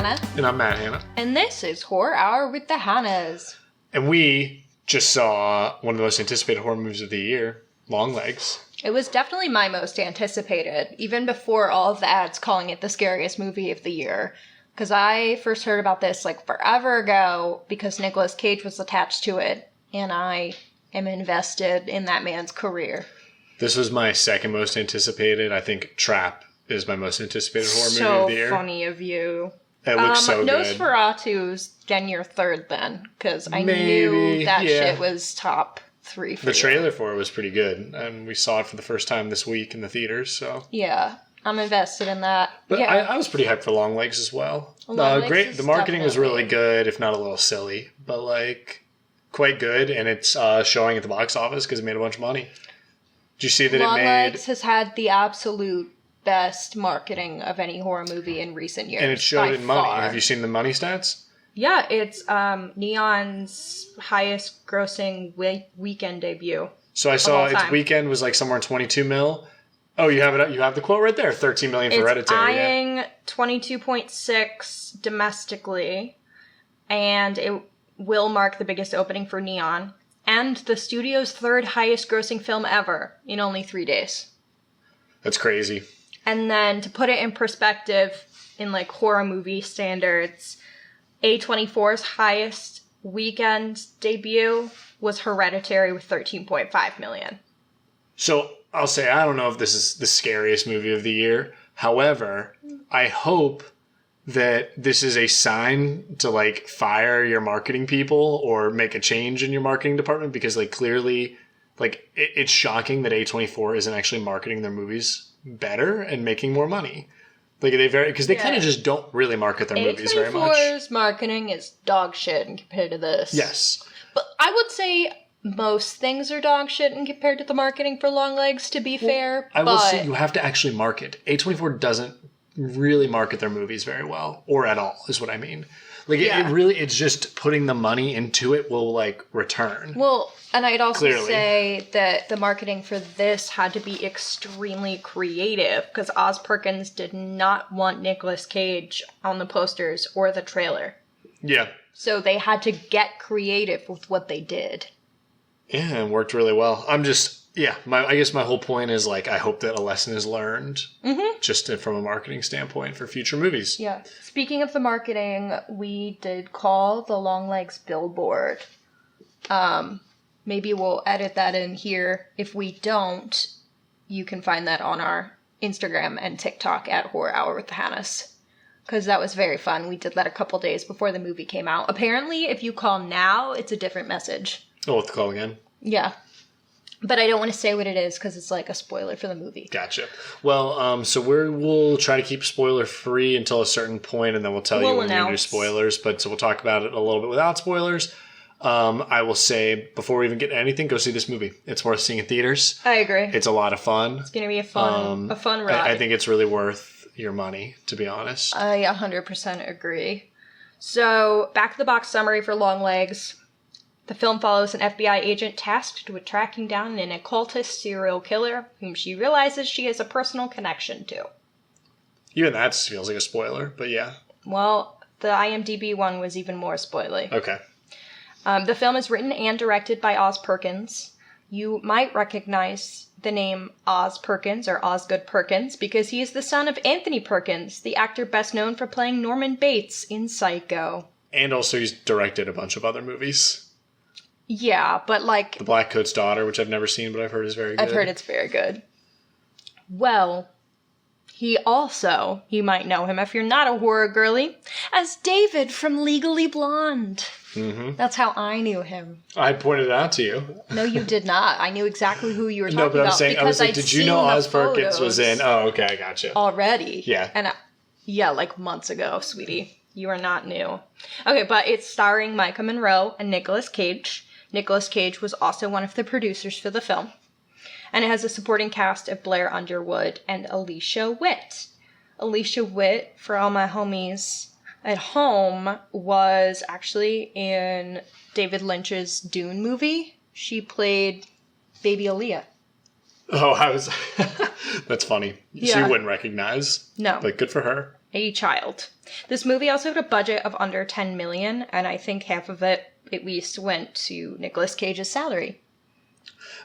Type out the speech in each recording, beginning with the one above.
Hannah. And I'm Matt Hannah. And this is Horror Hour with the Hannahs. And we just saw one of the most anticipated horror movies of the year, Longlegs. It was definitely my most anticipated, even before all of the ads calling it the scariest movie of the year. Because I first heard about this like forever ago because Nicolas Cage was attached to it. And I am invested in that man's career. This was my second most anticipated. I think Trap is my most anticipated horror movie of the year. So funny of you. It looks so good. Nosferatu's getting your third then, because I knew that shit was top 3 for The trailer for it was pretty good, and we saw it for the first time this week in the theaters, so... Yeah, I'm invested in that. But yeah. I was pretty hyped for Longlegs as well. Great. The marketing was really good, if not a little silly, but like quite good, and it's showing at the box office because it made a bunch of money. Did you see that Longlegs has had the absolute best marketing of any horror movie in recent years. And it showed in money. Have you seen the money stats? Yeah, it's Neon's highest grossing weekend debut. So I saw its weekend was like somewhere in 22 mil. Oh, you have it. You have the quote right there. 13 million for Hereditary. It's eyeing 22.6 domestically, and it will mark the biggest opening for Neon. And the studio's third highest grossing film ever in only 3 days. That's crazy. And then to put it in perspective in like horror movie standards, A24's highest weekend debut was Hereditary with 13.5 million. So I'll say I don't know if this is the scariest movie of the year. However, I hope that this is a sign to like fire your marketing people or make a change in your marketing department, because like clearly like it's shocking that A24 isn't actually marketing their movies better and making more money. Like because they kind of just don't really market their movies very much. A24's marketing is dog shit compared to this. Yes. But I would say most things are dog shit compared to the marketing for Longlegs, to be fair. I will say you have to actually market. A24 doesn't really market their movies very well, or at all, is what I mean. Like it's just putting the money into it will like return. Well, and I'd also say that the marketing for this had to be extremely creative, because Oz Perkins did not want Nicolas Cage on the posters or the trailer. Yeah. So they had to get creative with what they did. Yeah, it worked really well. I guess my whole point is like I hope that a lesson is learned just from a marketing standpoint for future movies. Yeah. Speaking of the marketing, we did call the Longlegs billboard. Maybe we'll edit that in here. If we don't, you can find that on our Instagram and TikTok at Horror Hour with the Hannahs. Because that was very fun. We did that a couple days before the movie came out. Apparently, if you call now, it's a different message. Oh, we'll have to call again? Yeah. But I don't want to say what it is because it's like a spoiler for the movie. Gotcha. Well, so we'll try to keep spoiler free until a certain point, and then we'll tell you when we do spoilers. But so we'll talk about it a little bit without spoilers. I will say, before we even get to anything, go see this movie. It's worth seeing in theaters. I agree. It's a lot of fun. It's going to be a fun ride. I think it's really worth your money, to be honest. I 100% agree. So, back to the box summary for Longlegs. The film follows an FBI agent tasked with tracking down an occultist serial killer whom she realizes she has a personal connection to. Even that feels like a spoiler, but yeah. Well, the IMDb one was even more spoilery. Okay. The film is written and directed by Oz Perkins. You might recognize the name Oz Perkins or Osgood Perkins because he is the son of Anthony Perkins, the actor best known for playing Norman Bates in Psycho. And also he's directed a bunch of other movies. Yeah, but like... The Black Coat's Daughter, which I've never seen, but I've heard is very good. I've heard it's very good. Well, he also, you might know him if you're not a horror girly, as David from Legally Blonde. Mm-hmm. That's how I knew him. I pointed it out to you. No, you did not. I knew exactly who you were talking about. No, but I'm saying, I was like, did you know Oz Perkins was in... Oh, okay, I gotcha. Already. Yeah. And like months ago, sweetie. You are not new. Okay, but it's starring Micah Monroe and Nicolas Cage. Nicolas Cage was also one of the producers for the film. And it has a supporting cast of Blair Underwood and Alicia Witt. Alicia Witt, for all my homies at home, was actually in David Lynch's Dune movie. She played Baby Aaliyah. Oh, that's funny. Yeah. So you wouldn't recognize? No. But good for her. a child. This movie also had a budget of under $10 million, and I think half of it at least went to Nicolas Cage's salary.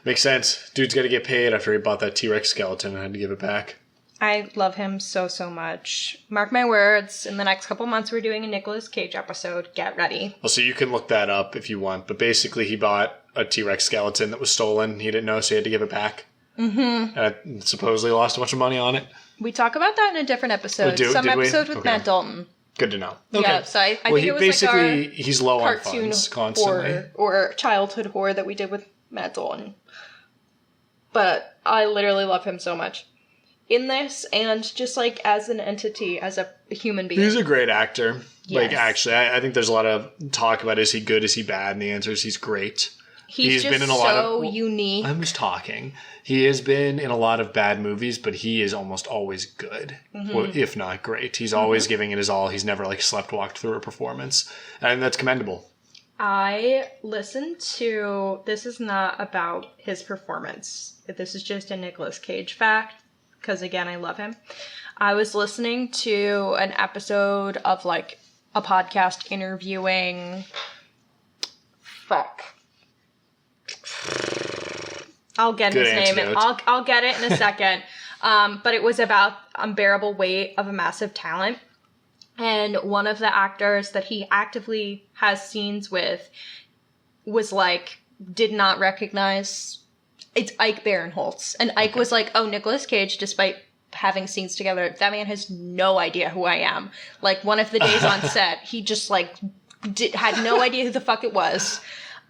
Makes sense. Dude's got to get paid after he bought that T-Rex skeleton and had to give it back. I love him so, so much. Mark my words, in the next couple months we're doing a Nicolas Cage episode. Get ready. Well, so you can look that up if you want, but basically he bought a T-Rex skeleton that was stolen. He didn't know, so he had to give it back. Mm-hmm. And supposedly lost a bunch of money on it. We talk about that in a different episode. Some episode with Matt Dalton. Good to know. Okay. Yeah, so I think it was basically, like our he's low on funds constantly. Horror, or childhood horror that we did with Matt Dalton. But I literally love him so much. In this, and just like as an entity, as a human being. He's a great actor. Yes. Like, actually, I think there's a lot of talk about is he good, is he bad? And the answer is he's great. He's just been in a lot of unique. I'm just talking. He has been in a lot of bad movies, but he is almost always good, if not great. He's always giving it his all. He's never like sleptwalked through a performance, and that's commendable. I listened to. This is not about his performance. This is just a Nicolas Cage fact, because again, I love him. I was listening to an episode of like a podcast interviewing. I'll get his name. And I'll get it in a second. But it was about unbearable weight of a massive talent. And one of the actors that he actively has scenes with was like, did not recognize, it's Ike Barinholtz. And Ike was like, oh, Nicolas Cage, despite having scenes together, that man has no idea who I am. Like, one of the days on set, he just like had no idea who the fuck it was.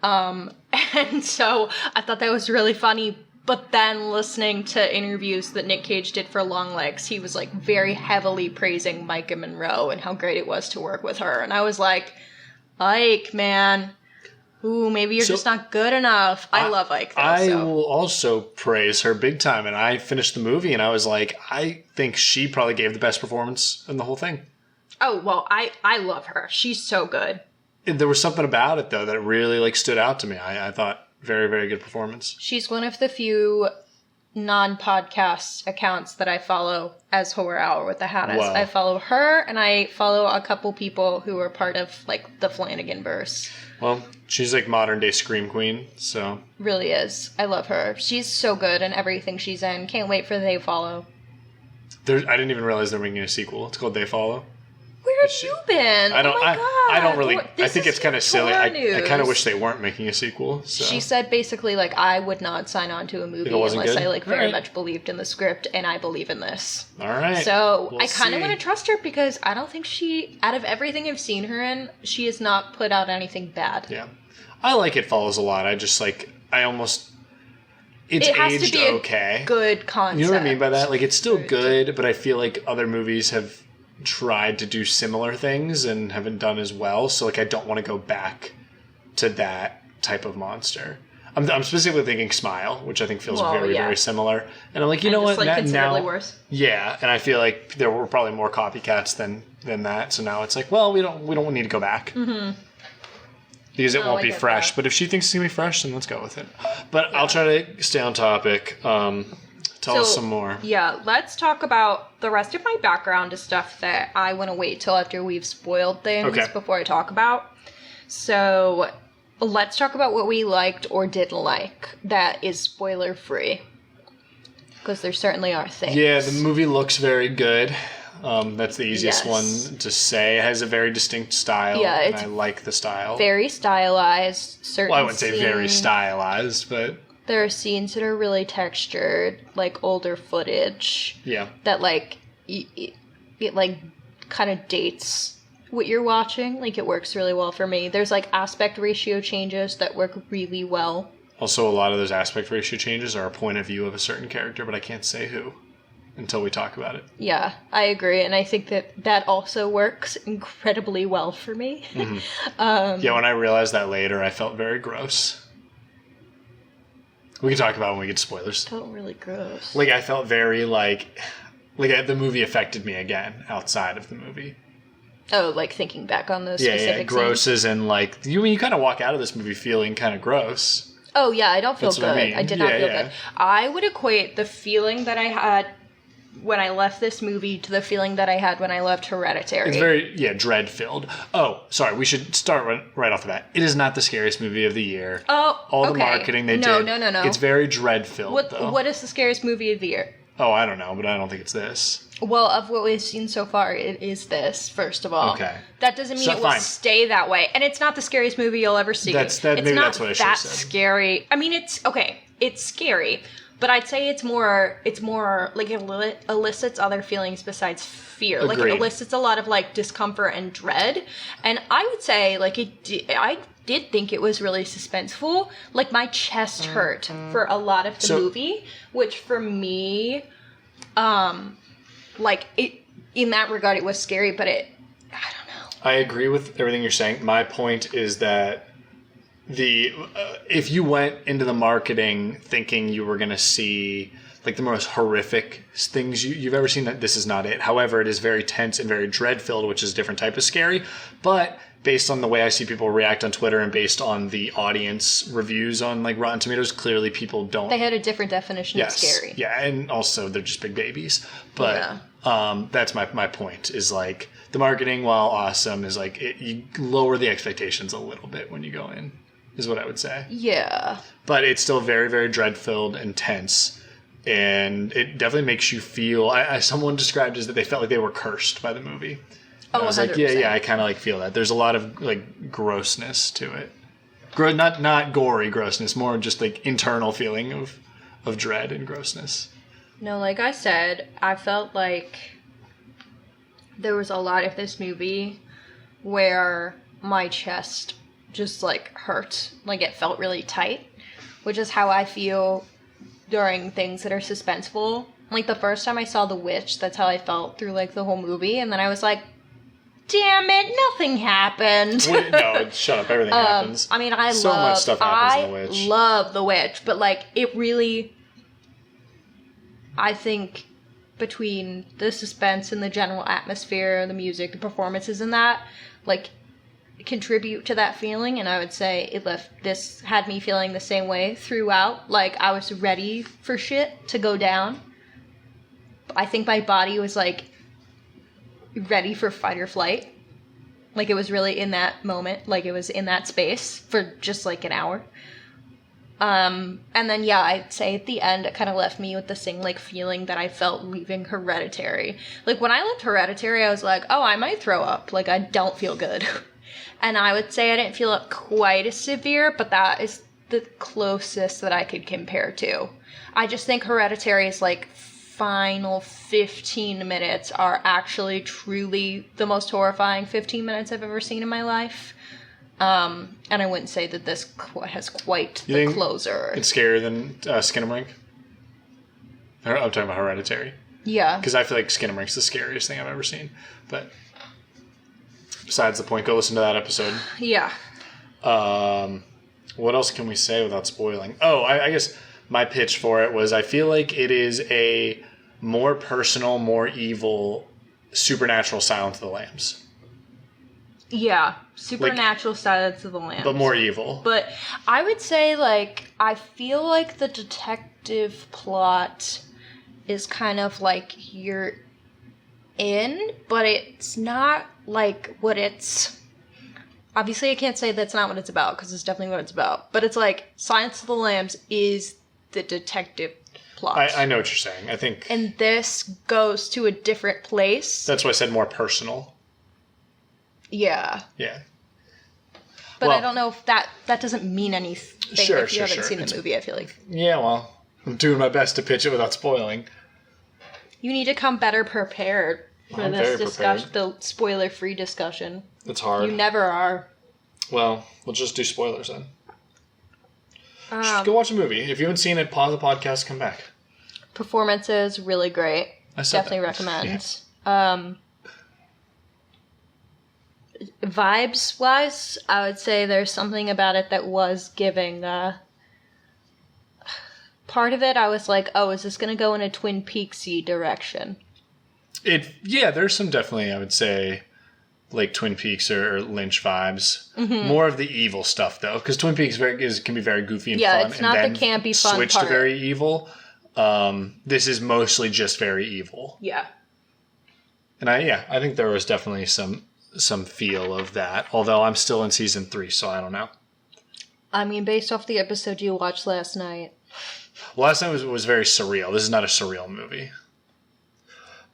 And so I thought that was really funny. But then listening to interviews that Nick Cage did for Longlegs, he was like very heavily praising Micah Monroe and how great it was to work with her. And I was like, Ike, man, ooh, maybe you're just not good enough. I love Ike, though. I will also praise her big time. And I finished the movie and I was like, I think she probably gave the best performance in the whole thing. Oh, well, I love her. She's so good. There was something about it, though, that really like stood out to me. I thought very, very good performance. She's one of the few non-podcast accounts that I follow as Horror Hour with the Hannahs. Wow. I follow her, and I follow a couple people who are part of like the Flanagan-verse. Well, she's like modern-day Scream Queen, so... Really is. I love her. She's so good in everything she's in. Can't wait for They Follow. I didn't even realize they're making a sequel. It's called They Follow. Where have you been? I don't really. I think it's kind of silly. I kind of wish they weren't making a sequel. So. She said basically like I would not sign on to a movie unless I like very much believed in the script, and I believe in this. All right. So I kind of want to trust her because I don't think she, out of everything I've seen her in, she has not put out anything bad. Yeah, I like It Follows a lot. I just like It's it has aged to be okay. A good concept. You know what I mean by that? Like it's still good, but I feel like other movies have tried to do similar things and haven't done as well. So like I don't want to go back to that type of monster. I'm specifically thinking Smile, which I think feels very similar. And I'm like, you know what? Like considerably worse. Yeah, and I feel like there were probably more copycats than that. So now it's like, well, we don't need to go back. Mm-hmm. Because it won't be fresh. That. But if she thinks it's going to be fresh, then let's go with it. But yeah. I'll try to stay on topic. Tell us some more. Yeah, let's talk about the rest of my background is stuff that I want to wait till after we've spoiled things before I talk about. So let's talk about what we liked or didn't like that is spoiler free. Because there certainly are things. Yeah, the movie looks very good. That's the easiest one to say. It has a very distinct style, and I like the style. Very stylized. Well, I wouldn't say very stylized, but... There are scenes that are really textured, like older footage. Yeah. That, like, it like, kind of dates what you're watching. Like, it works really well for me. There's, like, aspect ratio changes that work really well. Also, a lot of those aspect ratio changes are a point of view of a certain character, but I can't say who until we talk about it. Yeah, I agree. And I think that also works incredibly well for me. Mm-hmm. Yeah, when I realized that later, I felt very gross. We can talk about it when we get to spoilers. It felt really gross. Like, I felt very, like the movie affected me again outside of the movie. Oh, like thinking back on those specific scenes? Gross as in, like, you kind of walk out of this movie feeling kind of gross. Oh, yeah, I don't feel good. I did not feel good. I would equate the feeling that I had when I left this movie to the feeling that I had when I left Hereditary. It's very, dread-filled. Oh, sorry, we should start right off the bat. It is not the scariest movie of the year. Oh, all the marketing they did. No. It's very dread-filled, though. What is the scariest movie of the year? Oh, I don't know, but I don't think it's this. Well, of what we've seen so far, it is this, first of all. Okay. That doesn't mean it will stay that way. And it's not the scariest movie you'll ever see. Maybe that's what I should have said. Scary. I mean, it's scary. But I'd say it's more like it elicits other feelings besides fear. Agreed. Like it elicits a lot of like discomfort and dread. And I would say like I did think it was really suspenseful. Like my chest hurt for a lot of the movie, which for me, like it in that regard, it was scary. But I don't know. I agree with everything you're saying. My point is that if you went into the marketing thinking you were going to see like the most horrific things you've ever seen, that this is not it. However, it is very tense and very dread-filled, which is a different type of scary. But based on the way I see people react on Twitter and based on the audience reviews on like Rotten Tomatoes, clearly people don't. They had a different definition of scary. Yeah, and also they're just big babies. But that's my point. Is like the marketing, while awesome, is like you lower the expectations a little bit when you go in. Is what I would say. Yeah. But it's still very, very dread-filled and tense. And it definitely makes you feel... someone described it as that they felt like they were cursed by the movie. And I was 100%. like, yeah, I kind of like feel that. There's a lot of like grossness to it. Not gory grossness, more just like internal feeling of dread and grossness. No, like I said, I felt like there was a lot of this movie where my chest just like hurt, like it felt really tight, which is how I feel during things that are suspenseful. Like the first time I saw The Witch, that's how I felt through like the whole movie, and then I was like, damn it, nothing happened. No, shut up, everything happens. I mean, much stuff happens in The Witch. I love The Witch, but like it really, I think between the suspense and the general atmosphere, the music, the performances and that, like contribute to that feeling, and I would say this had me feeling the same way throughout. Like I was ready for shit to go down. I think my body was like ready for fight or flight. Like it was really in that moment, like it was in that space for just like an hour. And then I'd say at the end it kind of left me with the same like feeling that I felt leaving Hereditary. Like when I left Hereditary, I was like, oh, I might throw up. Like I don't feel good. And I would say I didn't feel it quite as severe, but that is the closest that I could compare to. I just think Hereditary's like final 15 minutes are actually truly the most horrifying 15 minutes I've ever seen in my life. And I wouldn't say that this has quite the closer. It's scarier than Skinamarink? I'm talking about Hereditary. Yeah. Because I feel like Skinamarink the scariest thing I've ever seen. But besides the point, go listen to that episode. Yeah. What else can we say without spoiling? Oh, I guess my pitch for it was I feel like it is a more personal, more evil, supernatural Silence of the Lambs. Yeah. Supernatural Silence of the Lambs. But more evil. But I would say, like, I feel like the detective plot is kind of like you're in, but it's not like what it's... Obviously, I can't say that's not what it's about, because it's definitely what it's about. But it's like, Silence of the Lambs is the detective plot. I know what you're saying. I think... And this goes to a different place. That's why I said more personal. Yeah. Yeah. But I don't know if that doesn't mean anything if you haven't seen the movie, I feel like. Yeah, well, I'm doing my best to pitch it without spoiling. You need to come better prepared for this discussion, the spoiler-free discussion. It's hard. You never are. Well, we'll just do spoilers then. Just go watch a movie. If you haven't seen it, pause the podcast, come back. Performances, really great. I said Definitely that. recommend. Yeah. Vibes-wise, I would say there's something about it that was giving... part of it, I was like, oh, is this going to go in a Twin Peaks-y direction? There's some definitely, I would say, like Twin Peaks or Lynch vibes. Mm-hmm. More of the evil stuff, though, because Twin Peaks can be very goofy and fun. Yeah, it's not the campy fun switch part. to very evil. This is mostly just very evil. Yeah. And I think there was definitely some feel of that. Although I'm still in season 3, so I don't know. I mean, based off the episode you watched last night. Last night was very surreal. This is not a surreal movie.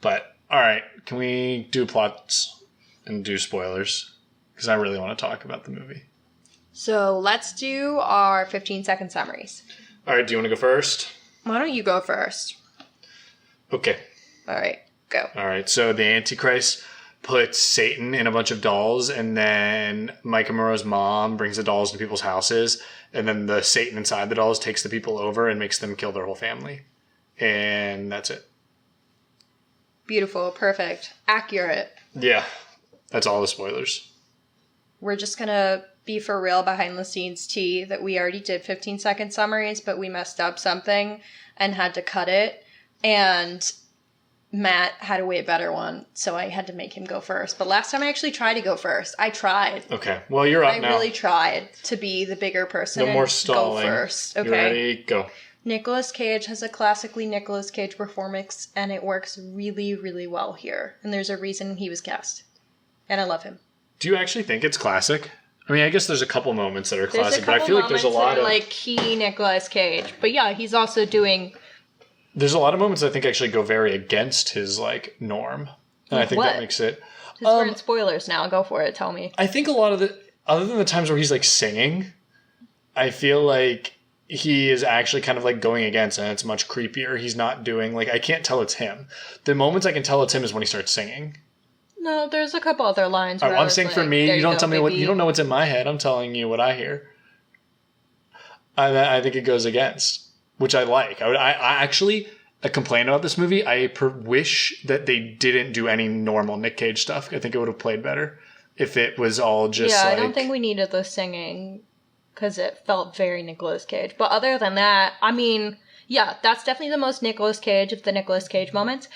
But, alright, can we do plots and do spoilers? Because I really want to talk about the movie. So let's do our 15-second summaries. Alright, do you want to go first? Why don't you go first? Okay. Alright, go. Alright, so the Antichrist puts Satan in a bunch of dolls, and then Micah Monroe's mom brings the dolls to people's houses, and then the Satan inside the dolls takes the people over and makes them kill their whole family. And that's it. Beautiful, perfect, accurate. Yeah, that's all the spoilers. We're just gonna be for real behind the scenes tea that we already did 15-second summaries, but we messed up something and had to cut it. And Matt had a way better one, so I had to make him go first. But last time I actually tried to go first. I tried. Okay, well, you're up now. I really tried to be the bigger person. No more stalling. Go first. Okay. You ready? Go. Nicolas Cage has a classically Nicolas Cage performance, and it works really, really well here. And there's a reason he was cast. And I love him. Do you actually think it's classic? I mean, I guess there's a couple moments that are classic, but I feel like there's a lot of... like key Nicolas Cage. But yeah, he's also doing... There's a lot of moments I think actually go very against his, like, norm. And I think that makes it... Because we're in spoilers now. Go for it. Tell me. I think a lot of the... Other than the times where he's, like, singing, I feel like he is actually kind of, like, going against, and it's much creepier. He's not doing... Like, I can't tell it's him. The moments I can tell it's him is when he starts singing. No, there's a couple other lines. I'm saying for me, you don't tell me what... You don't know what's in my head. I'm telling you what I hear. I think it goes against... Which I like. I actually complain about this movie. I wish that they didn't do any normal Nick Cage stuff. I think it would have played better if it was all just I don't think we needed the singing because it felt very Nicolas Cage. But other than that, I mean, yeah, that's definitely the most Nicolas Cage of the Nicolas Cage moments.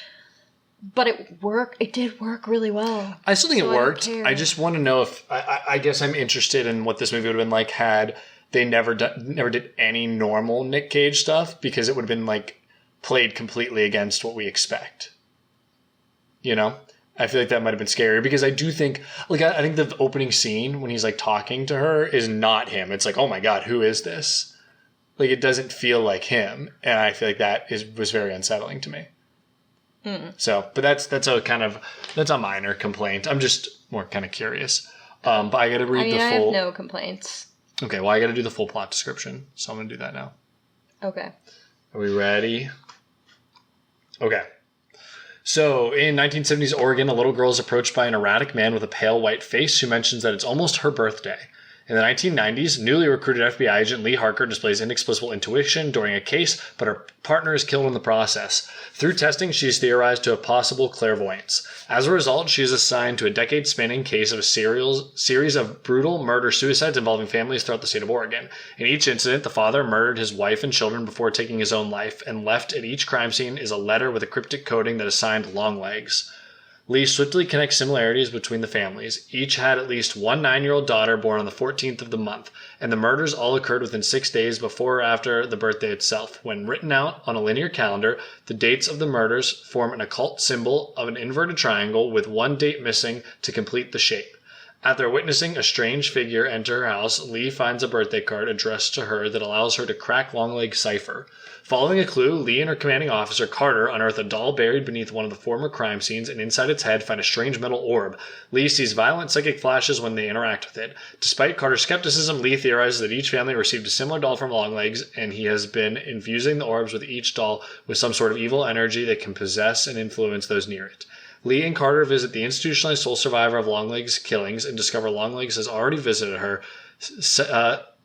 But it worked. It did work really well. I still think it worked. I just want to know if... I guess I'm interested in what this movie would have been like had... They never did any normal Nick Cage stuff because it would have been like played completely against what we expect. You know, I feel like that might have been scarier because I do think like I think the opening scene when he's like talking to her is not him. It's like, oh my God, who is this? Like it doesn't feel like him, and I feel like that was very unsettling to me. So, but that's a minor complaint. I'm just more kind of curious. But I got to read the full. I have no complaints. Okay, well, I got to do the full plot description, so I'm going to do that now. Okay. Are we ready? Okay. So, in 1970s Oregon, a little girl is approached by an erratic man with a pale white face who mentions that it's almost her birthday. In the 1990s, newly recruited FBI agent Lee Harker displays inexplicable intuition during a case, but her partner is killed in the process. Through testing, she is theorized to have possible clairvoyance. As a result, she is assigned to a decade-spanning case of a series of brutal murder-suicides involving families throughout the state of Oregon. In each incident, the father murdered his wife and children before taking his own life, and left at each crime scene is a letter with a cryptic coding that is signed Longlegs. Lee swiftly connects similarities between the families. Each had at least one 9-year-old daughter born on the 14th of the month, and the murders all occurred within 6 days before or after the birthday itself. When written out on a linear calendar, the dates of the murders form an occult symbol of an inverted triangle with one date missing to complete the shape. After witnessing a strange figure enter her house, Lee finds a birthday card addressed to her that allows her to crack Longlegs' cipher. Following a clue, Lee and her commanding officer, Carter, unearth a doll buried beneath one of the former crime scenes, and inside its head find a strange metal orb. Lee sees violent psychic flashes when they interact with it. Despite Carter's skepticism, Lee theorizes that each family received a similar doll from Longlegs, and he has been infusing the orbs with each doll with some sort of evil energy that can possess and influence those near it. Lee and Carter visit the institutionalized sole survivor of Longlegs' killings and discover Longlegs has already visited her,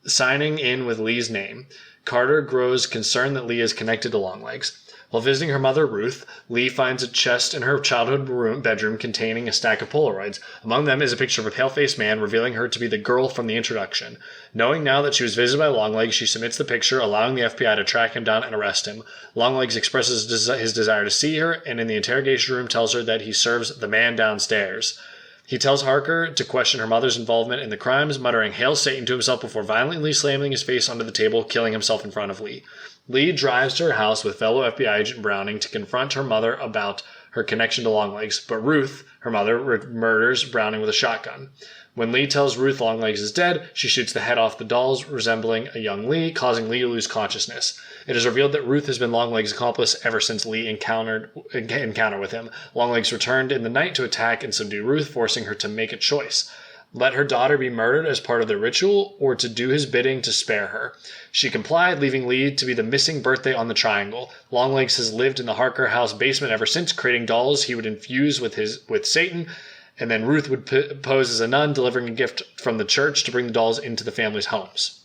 signing in with Lee's name. Carter grows concerned that Lee is connected to Longlegs. While visiting her mother, Ruth, Lee finds a chest in her childhood bedroom containing a stack of Polaroids. Among them is a picture of a pale-faced man, revealing her to be the girl from the introduction. Knowing now that she was visited by Longlegs, she submits the picture, allowing the FBI to track him down and arrest him. Longlegs expresses his desire to see her, and in the interrogation room tells her that he serves the man downstairs. He tells Harker to question her mother's involvement in the crimes, muttering "Hail Satan" to himself before violently slamming his face onto the table, killing himself in front of Lee. Lee drives to her house with fellow FBI agent Browning to confront her mother about her connection to Longlegs, but Ruth, her mother, murders Browning with a shotgun. When Lee tells Ruth Longlegs is dead, she shoots the head off the dolls, resembling a young Lee, causing Lee to lose consciousness. It is revealed that Ruth has been Longlegs' accomplice ever since Lee encounter with him. Longlegs returned in the night to attack and subdue Ruth, forcing her to make a choice. Let her daughter be murdered as part of the ritual, or to do his bidding to spare her. She complied, leaving Lee to be the missing birthday on the triangle. Longlegs has lived in the Harker house basement ever since, creating dolls he would infuse with Satan, and then Ruth would pose as a nun, delivering a gift from the church to bring the dolls into the family's homes.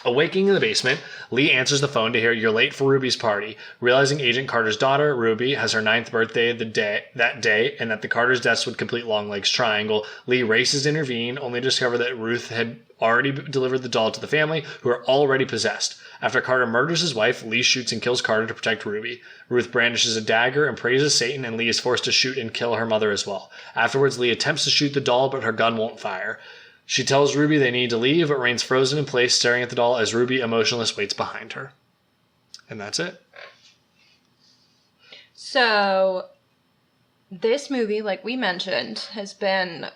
Awakening in the basement, Lee answers the phone to hear "You're late for Ruby's party." Realizing Agent Carter's daughter, Ruby, has her 9th birthday that day, and that the Carter's deaths would complete Longlegs' triangle, Lee races to intervene, only to discover that Ruth had already delivered the doll to the family, who are already possessed. After Carter murders his wife, Lee shoots and kills Carter to protect Ruby. Ruth brandishes a dagger and praises Satan, and Lee is forced to shoot and kill her mother as well. Afterwards, Lee attempts to shoot the doll, but her gun won't fire. She tells Ruby they need to leave, but remains frozen in place, staring at the doll as Ruby, emotionless, waits behind her. And that's it. So, this movie, like we mentioned, has been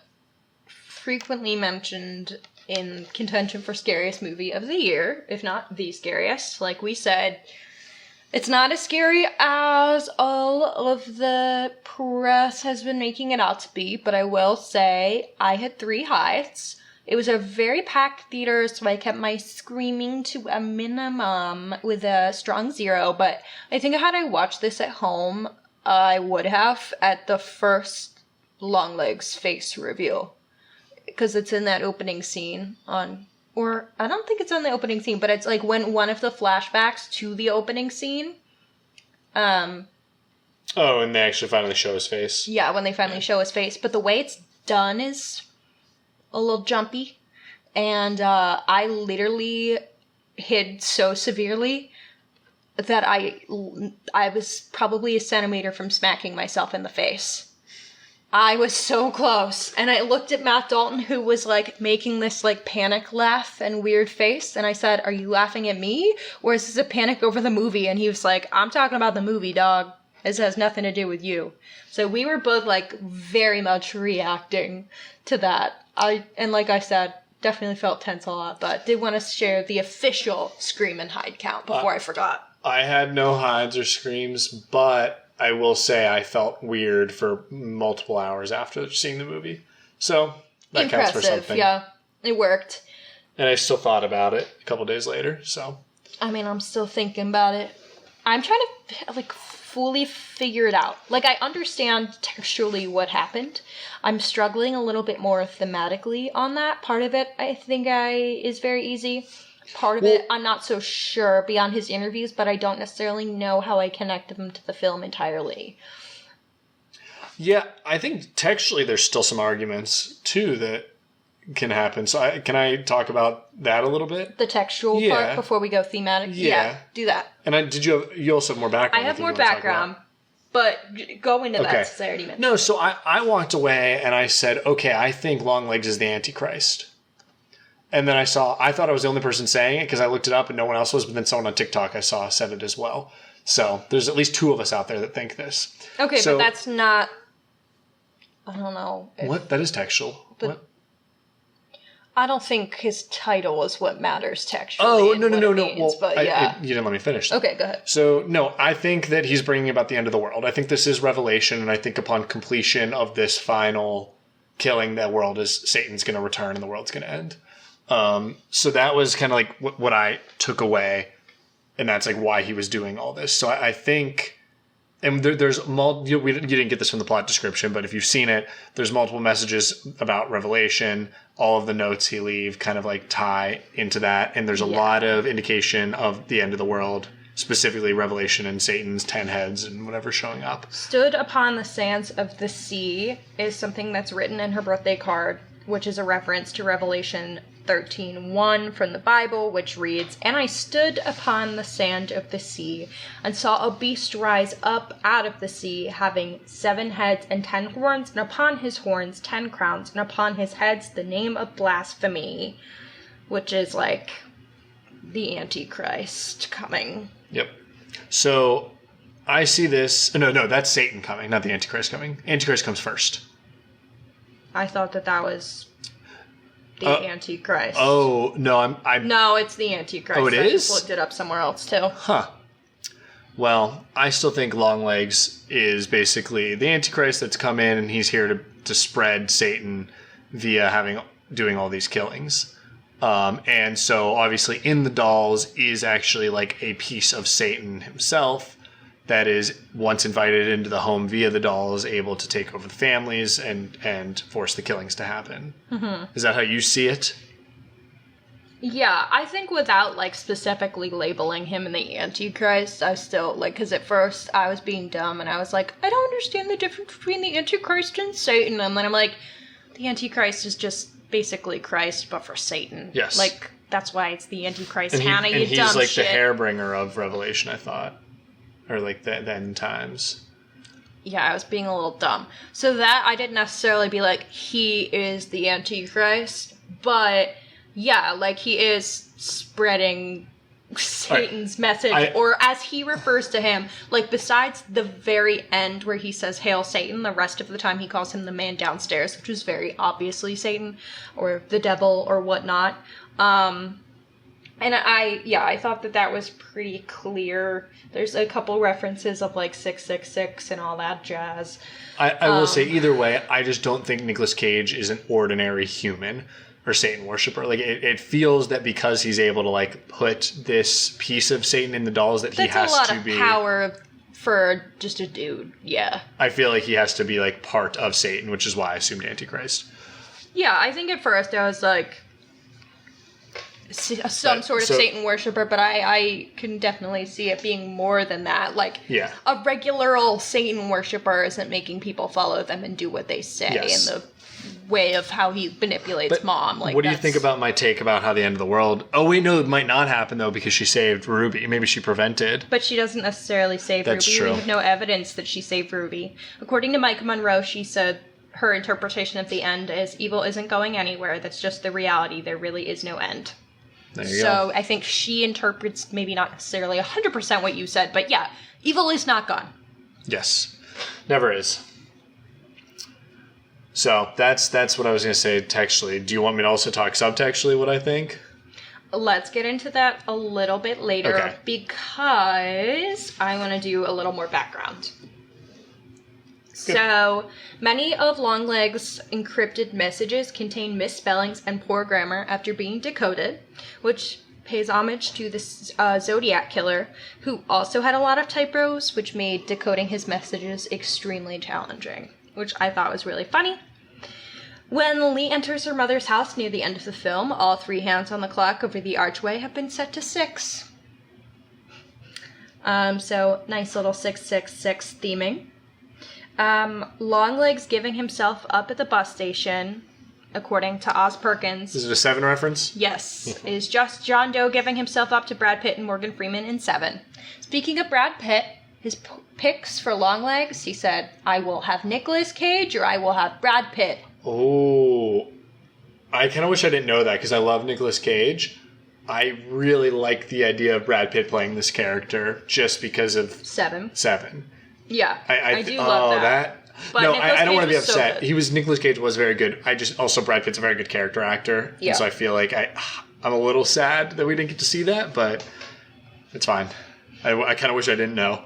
frequently mentioned in contention for scariest movie of the year, if not the scariest. Like we said, it's not as scary as all of the press has been making it out to be, but I will say I had 3 highs. It was a very packed theater, so I kept my screaming to a minimum with a strong 0, but I think had I watched this at home, I would have at the first Longlegs face reveal. Because it's in that opening scene or I don't think it's on the opening scene, but it's like when one of the flashbacks to the opening scene. And they actually finally show his face. Yeah, when they finally show his face. But the way it's done is a little jumpy. And I literally hid so severely that I was probably a centimeter from smacking myself in the face. I was so close. And I looked at Matt Dalton, who was like making this like panic laugh and weird face. And I said, "Are you laughing at me? Or is this a panic over the movie?" And he was like, "I'm talking about the movie, dog. This has nothing to do with you." So we were both like very much reacting to that. And like I said, definitely felt tense a lot, but did want to share the official scream and hide count before I forgot. I had no hides or screams, but I will say I felt weird for multiple hours after seeing the movie. So that counts for something. Yeah. It worked. And I still thought about it a couple days later, so. I mean, I'm still thinking about it. I'm trying to, like, fully figure it out. Like, I understand textually what happened. I'm struggling a little bit more thematically on that. Part of it, I think, is very easy. Part of it, I'm not so sure beyond his interviews, but I don't necessarily know how I connect them to the film entirely. Yeah, I think textually there's still some arguments, too, that can happen. So can I talk about that a little bit? The textual part before we go thematic? Yeah, do that. And you also have more background? I have more background, but go into that since I already mentioned. No, so I walked away and I said, okay, I think Longlegs is the Antichrist. And then I thought I was the only person saying it because I looked it up and no one else was, but then someone on TikTok I saw said it as well. So there's at least 2 of us out there that think this. Okay, but that's not, I don't know. What? That is textual. What? I don't think his title is what matters textually. Oh, no. Means, well, but yeah. You didn't let me finish. Okay, go ahead. So, no, I think that he's bringing about the end of the world. I think this is Revelation, and I think upon completion of this final killing, Satan's going to return and the world's going to end. So that was kind of like what I took away, and that's like why he was doing all this. So I think, and there's you didn't get this from the plot description, but if you've seen it, there's multiple messages about Revelation. All of the notes he leaves kind of like tie into that, and there's a lot of indication of the end of the world, specifically Revelation and Satan's 10 heads and whatever showing up. "Stood upon the sands of the sea" is something that's written in her birthday card, which is a reference to Revelation 13:1 from the Bible, which reads, "And I stood upon the sand of the sea, and saw a beast rise up out of the sea, having 7 heads and 10 horns, and upon his horns 10 crowns, and upon his heads the name of blasphemy," which is like the Antichrist coming Yep. So I see this. No, that's Satan coming, not the Antichrist coming. Antichrist comes first. I thought that was the Antichrist. Oh, no, I'm... No, it's the Antichrist. Oh, it I is? just looked it up somewhere else, too. Huh. Well, I still think Longlegs is basically the Antichrist that's come in, and he's here to spread Satan via doing all these killings. And so, obviously, in the dolls is actually like a piece of Satan himself that is, once invited into the home via the dolls, able to take over the families and force the killings to happen. Mm-hmm. Is that how you see it? Yeah, I think without, like, specifically labeling him in the Antichrist, I still, like, because at first I was being dumb and I was like, I don't understand the difference between the Antichrist and Satan. And then I'm like, the Antichrist is just basically Christ, but for Satan. Yes. Like, that's why it's the Antichrist. And Hannah, you dumb shit. he's like the hairbringer of Revelation, I thought. Or like the end times. Yeah, I was being a little dumb. So that, I didn't necessarily be like, he is the Antichrist, but yeah, like he is spreading Satan's message, or as he refers to him, like besides the very end where he says, "Hail Satan," the rest of the time he calls him the man downstairs, which is very obviously Satan, or the devil, or whatnot. And I thought that was pretty clear. There's a couple references of like 666 and all that jazz. I will say either way, I just don't think Nicolas Cage is an ordinary human or Satan worshiper. Like it feels that because he's able to like put this piece of Satan in the dolls that he has to be. That's a lot of power for just a dude. Yeah. I feel like he has to be like part of Satan, which is why I assumed Antichrist. Yeah, I think at first I was like some sort of Satan worshiper, but I can definitely see it being more than that. Like, a regular old Satan worshiper isn't making people follow them and do what they say in the way of how he manipulates mom. Like, what do you think about my take about how the end of the world... Oh, wait, no, it might not happen, though, because she saved Ruby. Maybe she prevented. But she doesn't necessarily save Ruby. True. We have no evidence that she saved Ruby. According to Micah Monroe, she said her interpretation of the end is evil isn't going anywhere. That's just the reality. There really is no end. There you go. So I think she interprets maybe not necessarily 100% what you said, but yeah, evil is not gone. Yes. Never is. So that's what I was going to say textually. Do you want me to also talk subtextually what I think? Let's get into that a little bit later because I want to do a little more background. Good. So, many of Longlegs' encrypted messages contain misspellings and poor grammar after being decoded, which pays homage to the Zodiac Killer, who also had a lot of typos, which made decoding his messages extremely challenging, which I thought was really funny. When Lee enters her mother's house near the end of the film, all 3 hands on the clock over the archway have been set to 6. So, nice little 666 theming. Longlegs giving himself up at the bus station, according to Oz Perkins. Is it a 7 reference? Yes. Is just John Doe giving himself up to Brad Pitt and Morgan Freeman in 7. Speaking of Brad Pitt, his picks for Longlegs, he said, I will have Nicolas Cage or I will have Brad Pitt. Oh, I kind of wish I didn't know that because I love Nicolas Cage. I really like the idea of Brad Pitt playing this character just because of 7. Yeah, I do love that. But no, I don't want to be upset. So Nicolas Cage was very good. Also Brad Pitt's a very good character actor. Yeah. And so I feel like I'm a little sad that we didn't get to see that, but it's fine. I kind of wish I didn't know.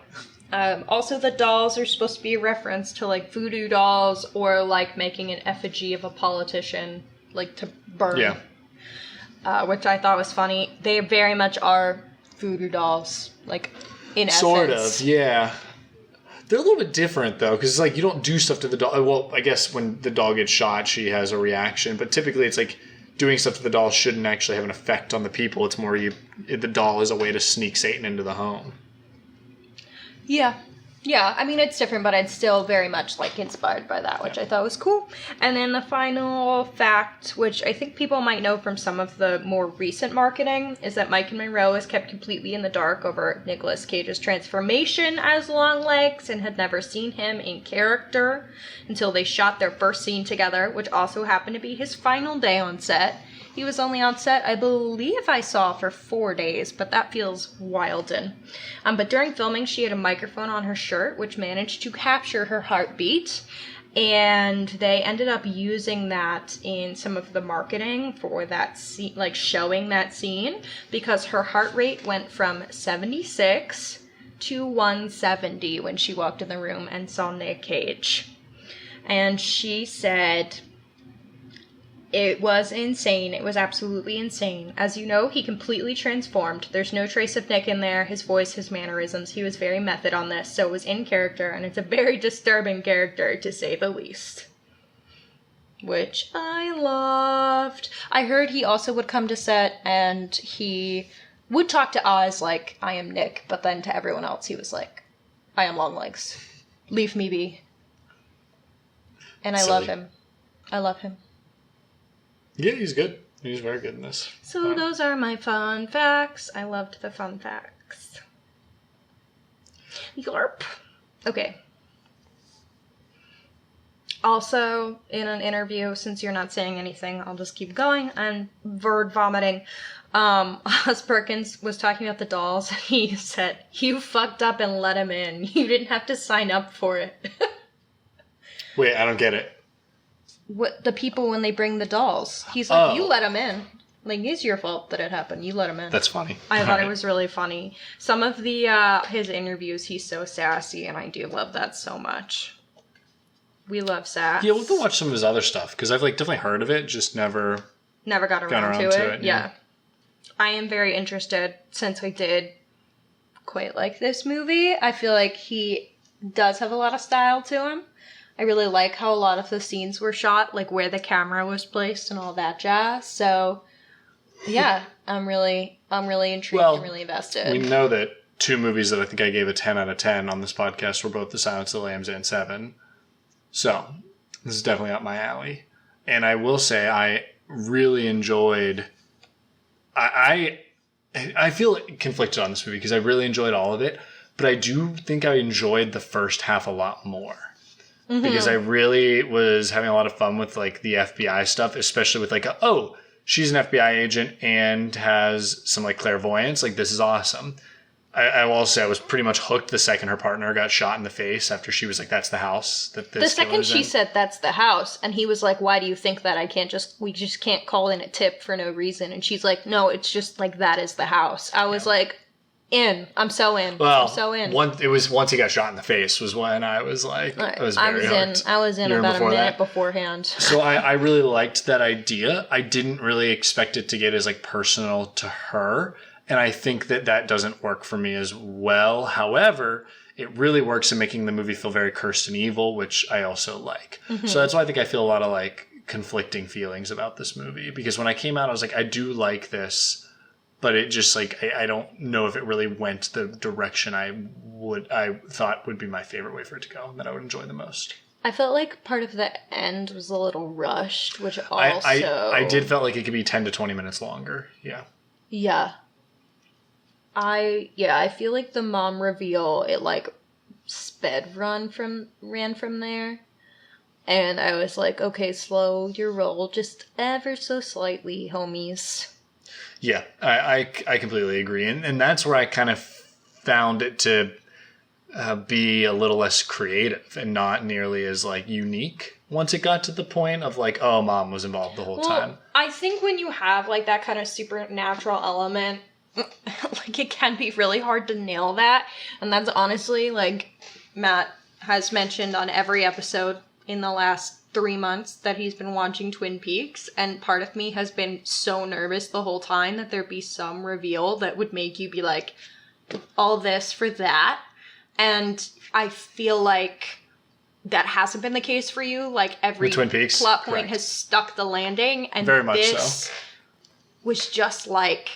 Also, the dolls are supposed to be a reference to, like, voodoo dolls or, like, making an effigy of a politician, like, to burn. Yeah. Which I thought was funny. They very much are voodoo dolls, like, in essence. Sort of, yeah. They're a little bit different, though, because it's like you don't do stuff to the doll. Well, I guess when the doll gets shot, she has a reaction. But typically it's like doing stuff to the doll shouldn't actually have an effect on the people. It's more the doll is a way to sneak Satan into the home. Yeah, I mean, it's different, but it's still very much, like, inspired by that, which I thought was cool. And then the final fact, which I think people might know from some of the more recent marketing, is that Micah Monroe is kept completely in the dark over Nicolas Cage's transformation as Longlegs and had never seen him in character until they shot their first scene together, which also happened to be his final day on set. He was only on set, I believe I saw, for 4 days, but that feels wild in. But during filming, she had a microphone on her shirt, which managed to capture her heartbeat. And they ended up using that in some of the marketing for that scene, like showing that scene, because her heart rate went from 76 to 170 when she walked in the room and saw Nick Cage. And she said it was insane. It was absolutely insane. As you know, he completely transformed. There's no trace of Nick in there. His voice, his mannerisms. He was very method on this, so it was in character, and it's a very disturbing character, to say the least. Which I loved. I heard he also would come to set, and he would talk to Oz like, I am Nick, but then to everyone else he was like, I am Longlegs. Leave me be. And I love him. I love him. Yeah, he's good. He's very good in this. So those are my fun facts. I loved the fun facts. Yarp. Okay. Also, in an interview, since you're not saying anything, I'll just keep going. And word vomiting. Oz Perkins was talking about the dolls. And he said, "You fucked up and let him in. You didn't have to sign up for it." Wait, I don't get it. What the people when they bring the dolls? He's like, "You let them in. Like, it's your fault that it happened. You let them in." That's funny. I thought it was really funny. Some of the his interviews, he's so sassy, and I do love that so much. We love sass. Yeah, we'll have to watch some of his other stuff because I've like definitely heard of it, just never got around to it. Yeah. I am very interested since I did quite like this movie. I feel like he does have a lot of style to him. I really like how a lot of the scenes were shot, like where the camera was placed and all that jazz. So, yeah, I'm really intrigued and really invested. We know that 2 movies that I think I gave a 10 out of 10 on this podcast were both The Silence of the Lambs and Seven. So, this is definitely up my alley. And I will say I really enjoyed... I feel conflicted on this movie because I really enjoyed all of it, but I do think I enjoyed the first half a lot more. Mm-hmm. Because I really was having a lot of fun with like the FBI stuff, especially with like, she's an FBI agent and has some like clairvoyance. Like, this is awesome. I will also say I was pretty much hooked the second her partner got shot in the face after she was like, that's the house that this The second she said that's the house, and he was like, why do you think that? We just can't call in a tip for no reason. And she's like, no, it's just like, that is the house. I was like, I'm so in. Well, I'm so in. It was once he got shot in the face was when I was like, I was hooked. I was in about a minute beforehand. So I really liked that idea. I didn't really expect it to get as like personal to her. And I think that doesn't work for me as well. However, it really works in making the movie feel very cursed and evil, which I also like. Mm-hmm. So that's why I think I feel a lot of like conflicting feelings about this movie. Because when I came out, I was like, I do like this. But it just like I don't know if it really went the direction I thought would be my favorite way for it to go, that I would enjoy the most. I felt like part of the end was a little rushed, which also I did felt like it could be 10 to 20 minutes longer. Yeah. Yeah. I feel like the mom reveal, it like ran from there. And I was like, okay, slow your roll just ever so slightly, homies. Yeah, I completely agree. And that's where I kind of found it to be a little less creative and not nearly as like unique once it got to the point of like, oh, mom was involved the whole time. I think when you have like that kind of supernatural element, like it can be really hard to nail that. And that's honestly like Matt has mentioned on every episode in the last 3 months that he's been watching Twin Peaks, and part of me has been so nervous the whole time that there'd be some reveal that would make you be like, all this for that. And I feel like that hasn't been the case for you. Like every Twin Peaks, plot point has stuck the landing, and very much this was just like,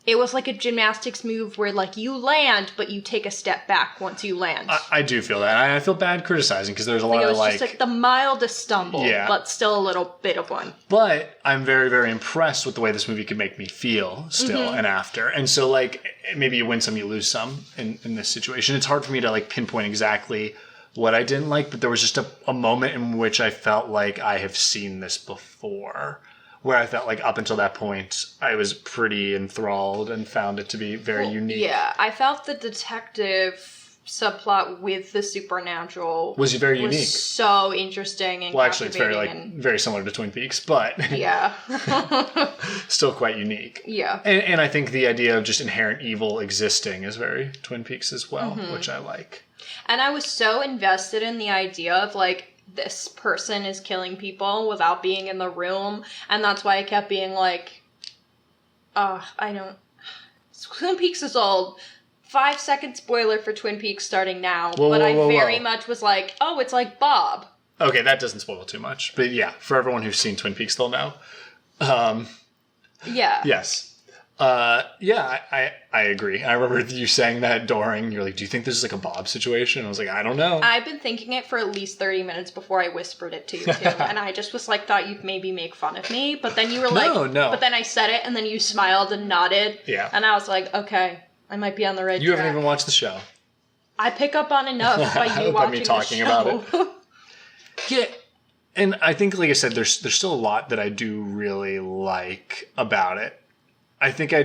it was like a gymnastics move where, like, you land, but you take a step back once you land. I do feel that. I feel bad criticizing because there's a lot of, like... It was just, like, the mildest stumble, but still a little bit of one. But I'm very, very impressed with the way this movie could make me feel still and after. And so, like, maybe you win some, you lose some in this situation. It's hard for me to, like, pinpoint exactly what I didn't like, but there was just a moment in which I felt like I have seen this before, where I felt like up until that point, I was pretty enthralled and found it to be very unique. Yeah, I felt the detective subplot with the supernatural was very unique. So interesting and actually, it's very similar to Twin Peaks, but yeah, still quite unique. Yeah, and I think the idea of just inherent evil existing is very Twin Peaks as well, which I like. And I was so invested in the idea of like this person is killing people without being in the room, and that's why I kept being like, Twin Peaks is old. 5-second spoiler for Twin Peaks starting now, but I very much was like, oh, it's like Bob. Okay, that doesn't spoil too much. But yeah, for everyone who's seen Twin Peaks, they'll know. Yeah. Yes. I agree. I remember you saying that during, you're like, do you think this is like a Bob situation? I was like, I don't know. I've been thinking it for at least 30 minutes before I whispered it to you, too. And I just was like, thought you'd maybe make fun of me. But then you were like, no. But then I said it, and then you smiled and nodded. Yeah. And I was like, okay. I might be on the right track. You haven't even watched the show. I pick up on enough by you watching me talking the show. about it. Yeah, and I think, like I said, there's still a lot that I do really like about it. I think I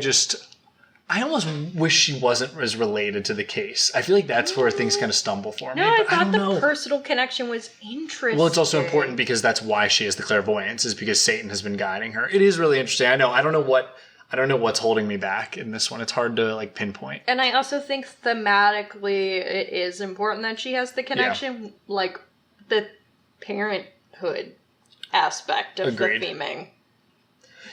almost wish she wasn't as related to the case. I feel like that's where things kind of stumble for me. No, but I thought the personal connection was interesting. Well, it's also important because that's why she has the clairvoyance, is because Satan has been guiding her. It is really interesting. I don't know what's holding me back in this one. It's hard to like pinpoint. And I also think thematically it is important that she has the connection, like the parenthood aspect of Agreed. the theming.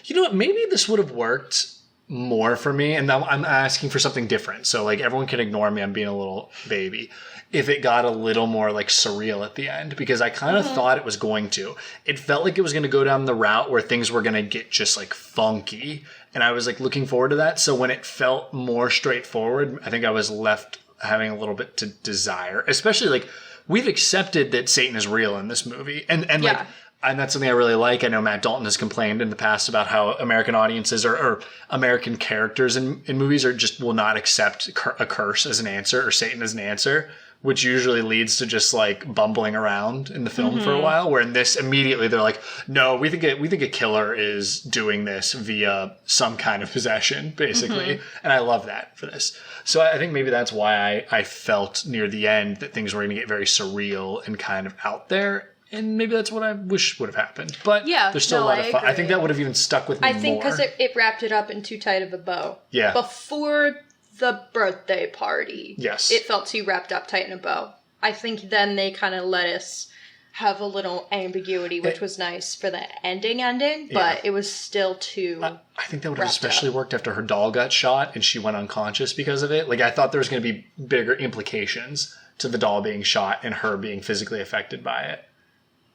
You know what? Maybe this would have worked more for me, and now I'm asking for something different. So like everyone can ignore me. I'm being a little baby. If it got a little more like surreal at the end, because I kind of thought it was going to. It felt like it was going to go down the route where things were going to get just like funky. And I was like looking forward to that. So when it felt more straightforward, I think I was left having a little bit to desire, especially like we've accepted that Satan is real in this movie. And like, and that's something I really like. I know Matt Dalton has complained in the past about how American audiences or American characters in movies will not accept a curse as an answer or Satan as an answer, which usually leads to just like bumbling around in the film for a while. Where in this, immediately they're like, no, we think a killer is doing this via some kind of possession, basically. And I love that for this. So I think maybe that's why I felt near the end that things were going to get very surreal and kind of out there. And maybe that's what I wish would have happened. But there's still a lot of fun. I think that would have even stuck with me more. I think because it wrapped it up in too tight of a bow. Yeah. Before the birthday party. Yes. It felt too wrapped up tight in a bow. I think then they kind of let us have a little ambiguity, which was nice for the ending, but it was still too I think that would have especially worked after her doll got shot and she went unconscious because of it. Like, I thought there was going to be bigger implications to the doll being shot and her being physically affected by it.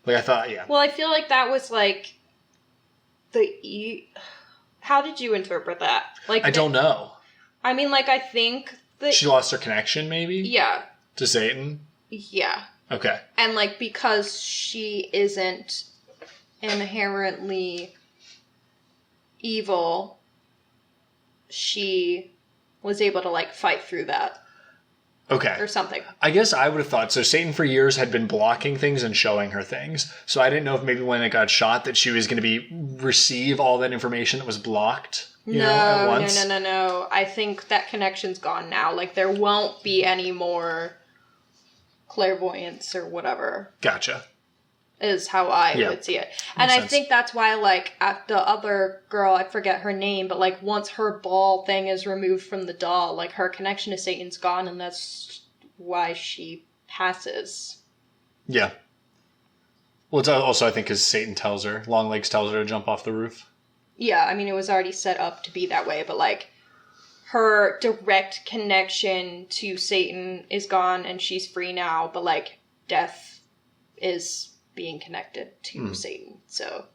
Like, I thought, Well, I feel like that was like how did you interpret that? Like, I don't know. I mean, like, I think that she lost her connection, maybe? Yeah. To Satan? Yeah. Okay. And, like, because she isn't inherently evil, she was able to, like, fight through that. Okay. Or something. I guess I would have thought, so Satan for years had been blocking things and showing her things. So I didn't know if maybe when it got shot that she was going to receive all that information that was blocked. At once. No. I think that connection's gone now. Like, there won't be any more clairvoyance or whatever. Gotcha. Is how I would see it. And I think that's why, like, at the other girl, I forget her name, but, like, once her ball thing is removed from the doll, like, her connection to Satan's gone, and that's why she passes. Yeah. Well, it's also, I think, because Satan Longlegs tells her to jump off the roof. Yeah, I mean, it was already set up to be that way, but, like, her direct connection to Satan is gone, and she's free now, but, like, death is being connected to Satan, so...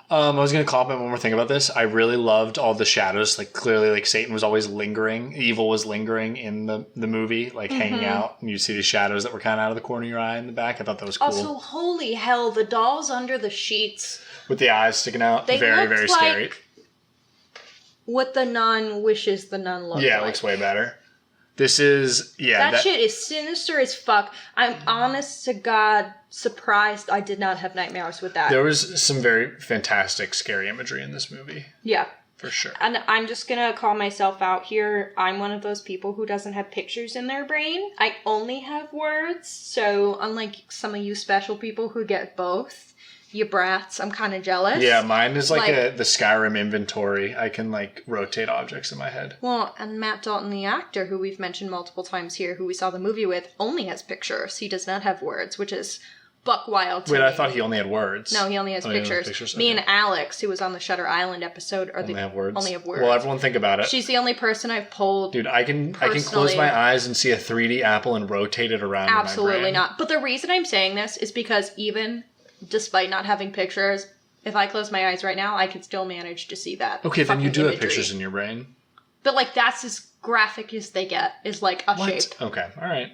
I was going to comment one more thing about this. I really loved all the shadows. Like, clearly, like, Satan was always lingering. Evil was lingering in the movie, like, hanging out. And you see the shadows that were kind of out of the corner of your eye in the back. I thought that was cool. Also, holy hell, the dolls under the sheets. With the eyes sticking out. They very, very scary. What the nun wishes the nun looked like. Yeah, it looks way better. This is, that shit is sinister as fuck. I'm honest to God surprised I did not have nightmares with that. There was some very fantastic scary imagery in this movie. Yeah. For sure. And I'm just gonna call myself out here. I'm one of those people who doesn't have pictures in their brain. I only have words. So unlike some of you special people who get both, you brats, I'm kind of jealous. Yeah, mine is like the Skyrim inventory. I can like rotate objects in my head. Well, and Matt Dalton, the actor, who we've mentioned multiple times here, who we saw the movie with, only has pictures. He does not have words, which is buck wild to me. I thought he only had words. No, he only has pictures. Me and Alex, who was on the Shutter Island episode, only have words. Well, everyone think about it. She's the only person I've pulled. Dude, I can close my eyes and see a 3D apple and rotate it around. Absolutely in my brain. not. But the reason I'm saying this is because even despite not having pictures, if I close my eyes right now, I could still manage to see that. Okay, then you do have pictures in your brain. But like that's as graphic as they get. Is like a shape. Okay, all right.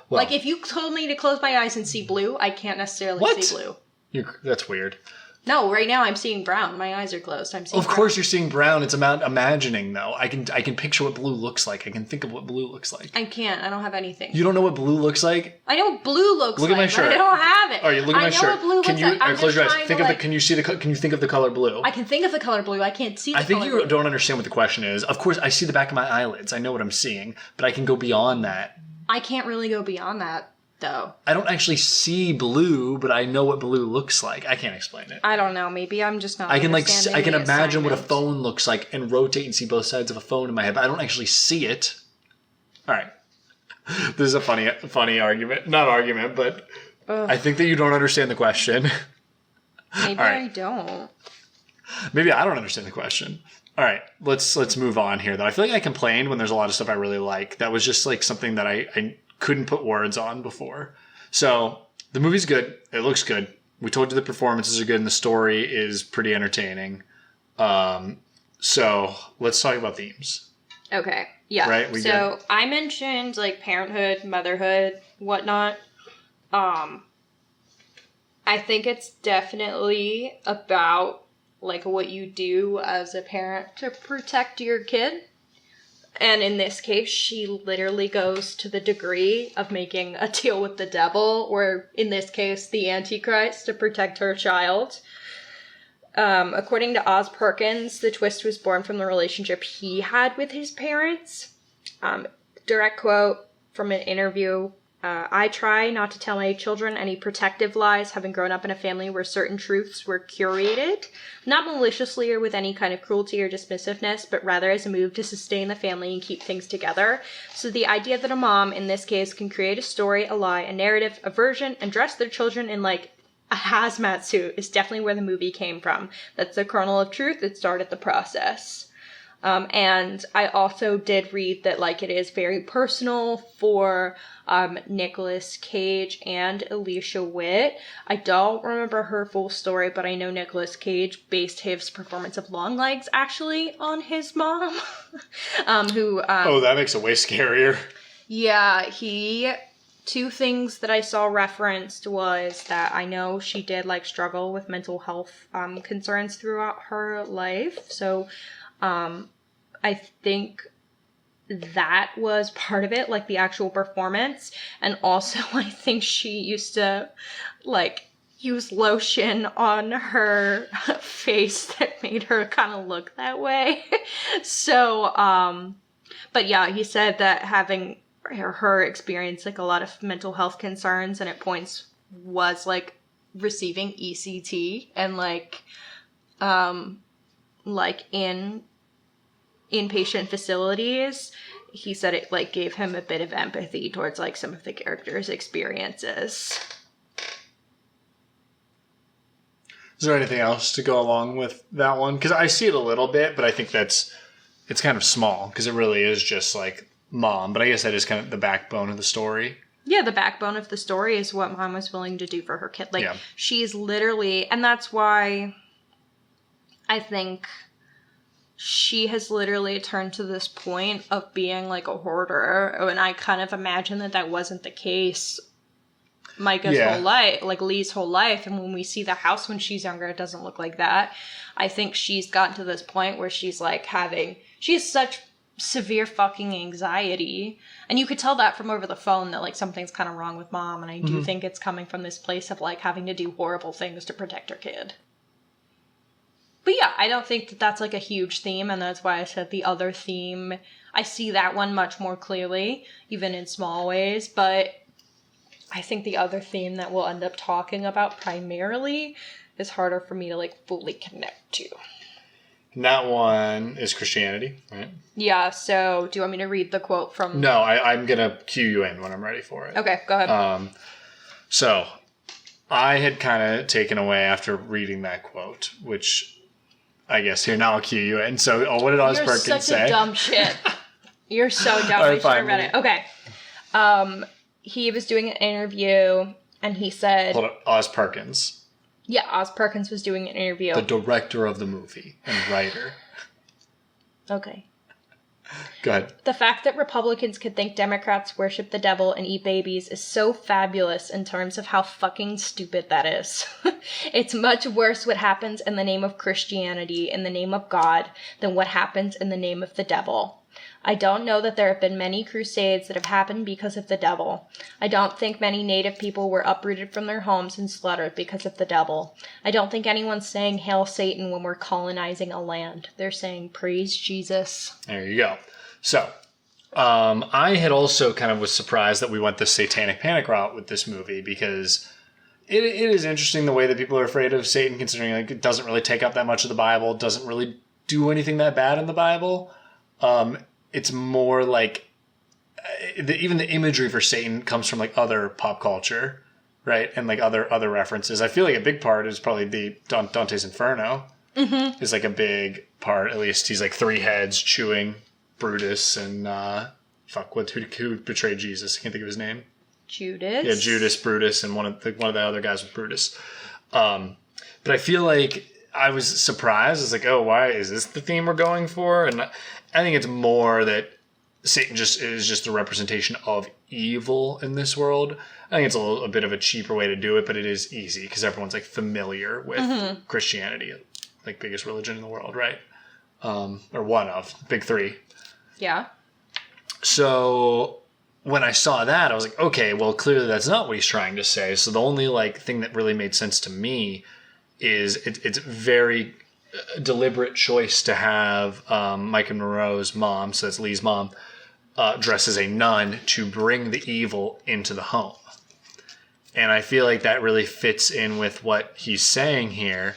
Well, like if you told me to close my eyes and see blue, I can't necessarily see blue. That's weird. No, right now I'm seeing brown. My eyes are closed. I'm seeing Of course you're seeing brown. It's about imagining, though. I can picture what blue looks like. I can think of what blue looks like. I can't. I don't have anything. You don't know what blue looks like? I know what blue looks like. Look at my shirt. But I don't have it. Oh, you look at my shirt. I know what blue looks like. I'm close your eyes. Can you think of the color blue? I can think of the color blue. I can't see the color blue. I think you don't understand what the question is. Of course, I see the back of my eyelids. I know what I'm seeing, but I can go beyond that. I can't really go beyond that, though. I don't actually see blue, but I know what blue looks like. I can't explain it. I don't know. Maybe I'm just not. I can imagine what a phone looks like and rotate and see both sides of a phone in my head, but I don't actually see it. All right, this is a funny argument. Not argument, but I think that you don't understand the question. Maybe I don't. Maybe I don't understand the question. All right, let's move on here. Though I feel like I complained when there's a lot of stuff I really like. That was just like something that I couldn't put words on before. So the movie's good. It looks good. We told you the performances are good and the story is pretty entertaining. So let's talk about themes. Okay. Yeah. Right. So I mentioned like parenthood, motherhood, whatnot. I think it's definitely about like what you do as a parent to protect your kid. And in this case, she literally goes to the degree of making a deal with the devil, or in this case, the Antichrist, to protect her child. According to Oz Perkins, the twist was born from the relationship he had with his parents. Direct quote from an interview. I try not to tell my children any protective lies, having grown up in a family where certain truths were curated, not maliciously or with any kind of cruelty or dismissiveness, but rather as a move to sustain the family and keep things together. So the idea that a mom, in this case, can create a story, a lie, a narrative, a version, and dress their children in like a hazmat suit is definitely where the movie came from. That's the kernel of truth that started the process. And I also did read that, like, it is very personal for Nicolas Cage and Alicia Witt. I don't remember her full story, but I know Nicolas Cage based his performance of Longlegs actually on his mom, who... oh, that makes it way scarier. Yeah, two things that I saw referenced was that I know she did, like, struggle with mental health concerns throughout her life, so... I think that was part of it, like the actual performance. And also, I think she used to, like, use lotion on her face that made her kind of look that way. So, but yeah, he said that having her experience, like, a lot of mental health concerns and at points was, like, receiving ECT and, like in inpatient facilities, he said it like gave him a bit of empathy towards like some of the characters' experiences. Is there anything else to go along with that one? Because I see it a little bit, but I think it's kind of small because it really is just like mom. But I guess that is kind of the backbone of the story. Yeah, the backbone of the story is what mom was willing to do for her kid. Like, she's literally, and that's why I think she has literally turned to this point of being like a hoarder. And I kind of imagine that wasn't the case Micah's whole life, like Lee's whole life. And when we see the house when she's younger, it doesn't look like that. I think she's gotten to this point where she's like she has such severe fucking anxiety. And you could tell that from over the phone that, like, something's kind of wrong with mom. And I do think it's coming from this place of, like, having to do horrible things to protect her kid. But yeah, I don't think that that's, like, a huge theme. And that's why I said the other theme, I see that one much more clearly, even in small ways. But I think the other theme that we'll end up talking about primarily is harder for me to, like, fully connect to. And that one is Christianity, right? Yeah, so do you want me to read the quote from... No, I'm going to cue you in when I'm ready for it. Okay, go ahead. So, I had kind of taken away after reading that quote, which I guess here, now I'll cue you in. So, what did Oz Perkins say? You're such a dumb shit. You're so dumb. I should have read it. Okay. He was doing an interview, and he said... Hold on, Oz Perkins. Yeah, Oz Perkins was doing an interview. The director of the movie and writer. Okay. Go ahead. The fact that Republicans could think Democrats worship the devil and eat babies is so fabulous in terms of how fucking stupid that is. It's much worse what happens in the name of Christianity, in the name of God, than what happens in the name of the devil. I don't know that there have been many crusades that have happened because of the devil. I don't think many native people were uprooted from their homes and slaughtered because of the devil. I don't think anyone's saying Hail Satan when we're colonizing a land. They're saying Praise Jesus. There you go. So, I had also kind of was surprised that we went the satanic panic route with this movie because it is interesting the way that people are afraid of Satan, considering like it doesn't really take up that much of the Bible, doesn't really do anything that bad in the Bible. It's more like even the imagery for Satan comes from like other pop culture, right? And like other references. I feel like a big part is probably the Dante's Inferno is like a big part. At least he's like three heads chewing Brutus and who betrayed Jesus? I can't think of his name. Judas. Yeah, Judas, Brutus, and one of the other guys was Brutus. But I feel like I was surprised. I was like, oh, why is this the theme we're going for? And I think it's more that Satan is just a representation of evil in this world. I think it's a bit of a cheaper way to do it, but it is easy because everyone's like familiar with Christianity, like biggest religion in the world, right? Or one of big three. Yeah. So when I saw that, I was like, okay, well, clearly that's not what he's trying to say. So the only like thing that really made sense to me is it's very deliberate choice to have Micah Monroe's mom, so that's Lee's mom, dress as a nun to bring the evil into the home. And I feel like that really fits in with what he's saying here,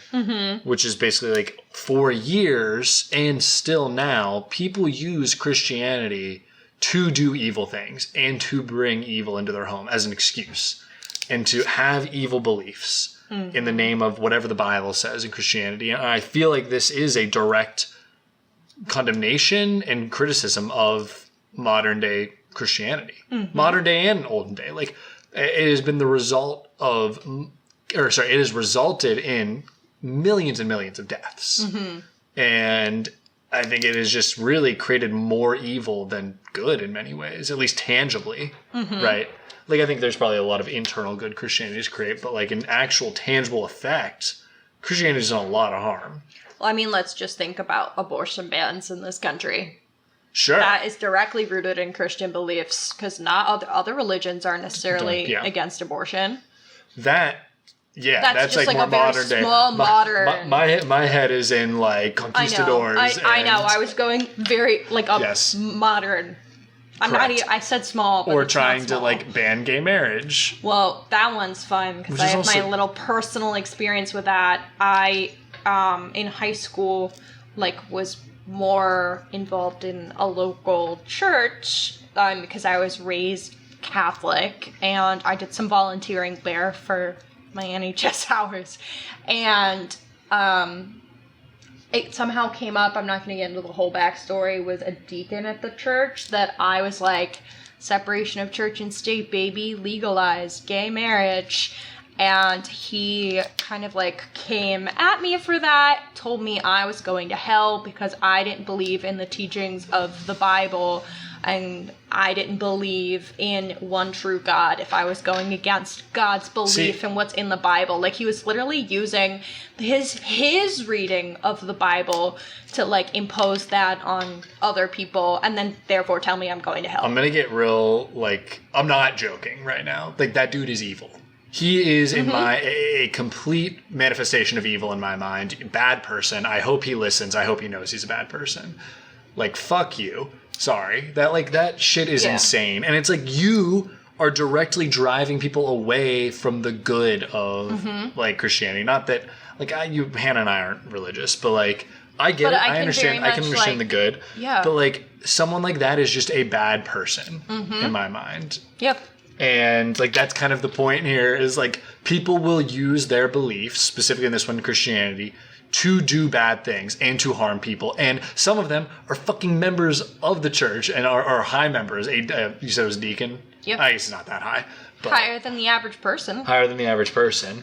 which is basically like for years and still now, people use Christianity to do evil things and to bring evil into their home as an excuse and to have evil beliefs in the name of whatever the Bible says in Christianity. And I feel like this is a direct condemnation and criticism of modern day Christianity, modern day and olden day. Like it has been the result of, it has resulted in millions and millions of deaths. And I think it has just really created more evil than good in many ways, at least tangibly, right? Like, I think there's probably a lot of internal good Christianity to create, but, like, an actual tangible effect, Christianity's done a lot of harm. Well, I mean, let's just think about abortion bans in this country. Sure. That is directly rooted in Christian beliefs, because not other religions aren't necessarily against abortion. That's like more a very modern day. Small, modern. My head is in, like, conquistadors. I know. I was going very, like, modern. I said small, but or trying to like ban gay marriage. Well, that one's fun because I have my little personal experience with that. I in high school was more involved in a local church because I was raised Catholic, and I did some volunteering there for my NHS hours, and it somehow came up, I'm not going to get into the whole backstory, with a deacon at the church that I was like, separation of church and state, baby, legalized gay marriage. And he kind of came at me for that, told me I was going to hell because I didn't believe in the teachings of the Bible. and I didn't believe in one true God if I was going against God's belief in what's in the Bible. Like, he was literally using his reading of the Bible to, like, impose that on other people and then therefore tell me I'm going to hell. I'm going to get real, like, I'm not joking right now. Like, that dude is evil. He is in a complete manifestation of evil in my mind. Bad person. I hope he listens. I hope he knows he's a bad person. Like, fuck you. Sorry. That shit is insane. And it's like, you are directly driving people away from the good of, like, Christianity. Not that, like, Hannah and I aren't religious, but, like, I get it. I understand. I can understand the good. Yeah. But, like, someone like that is just a bad person in my mind. Yep. And, like, that's kind of the point here is, like, people will use their beliefs, specifically in this one, Christianity, to do bad things and to harm people. And some of them are fucking members of the church and are high members. You said it was deacon? Yep. I guess it's not that high. But higher than the average person. Higher than the average person.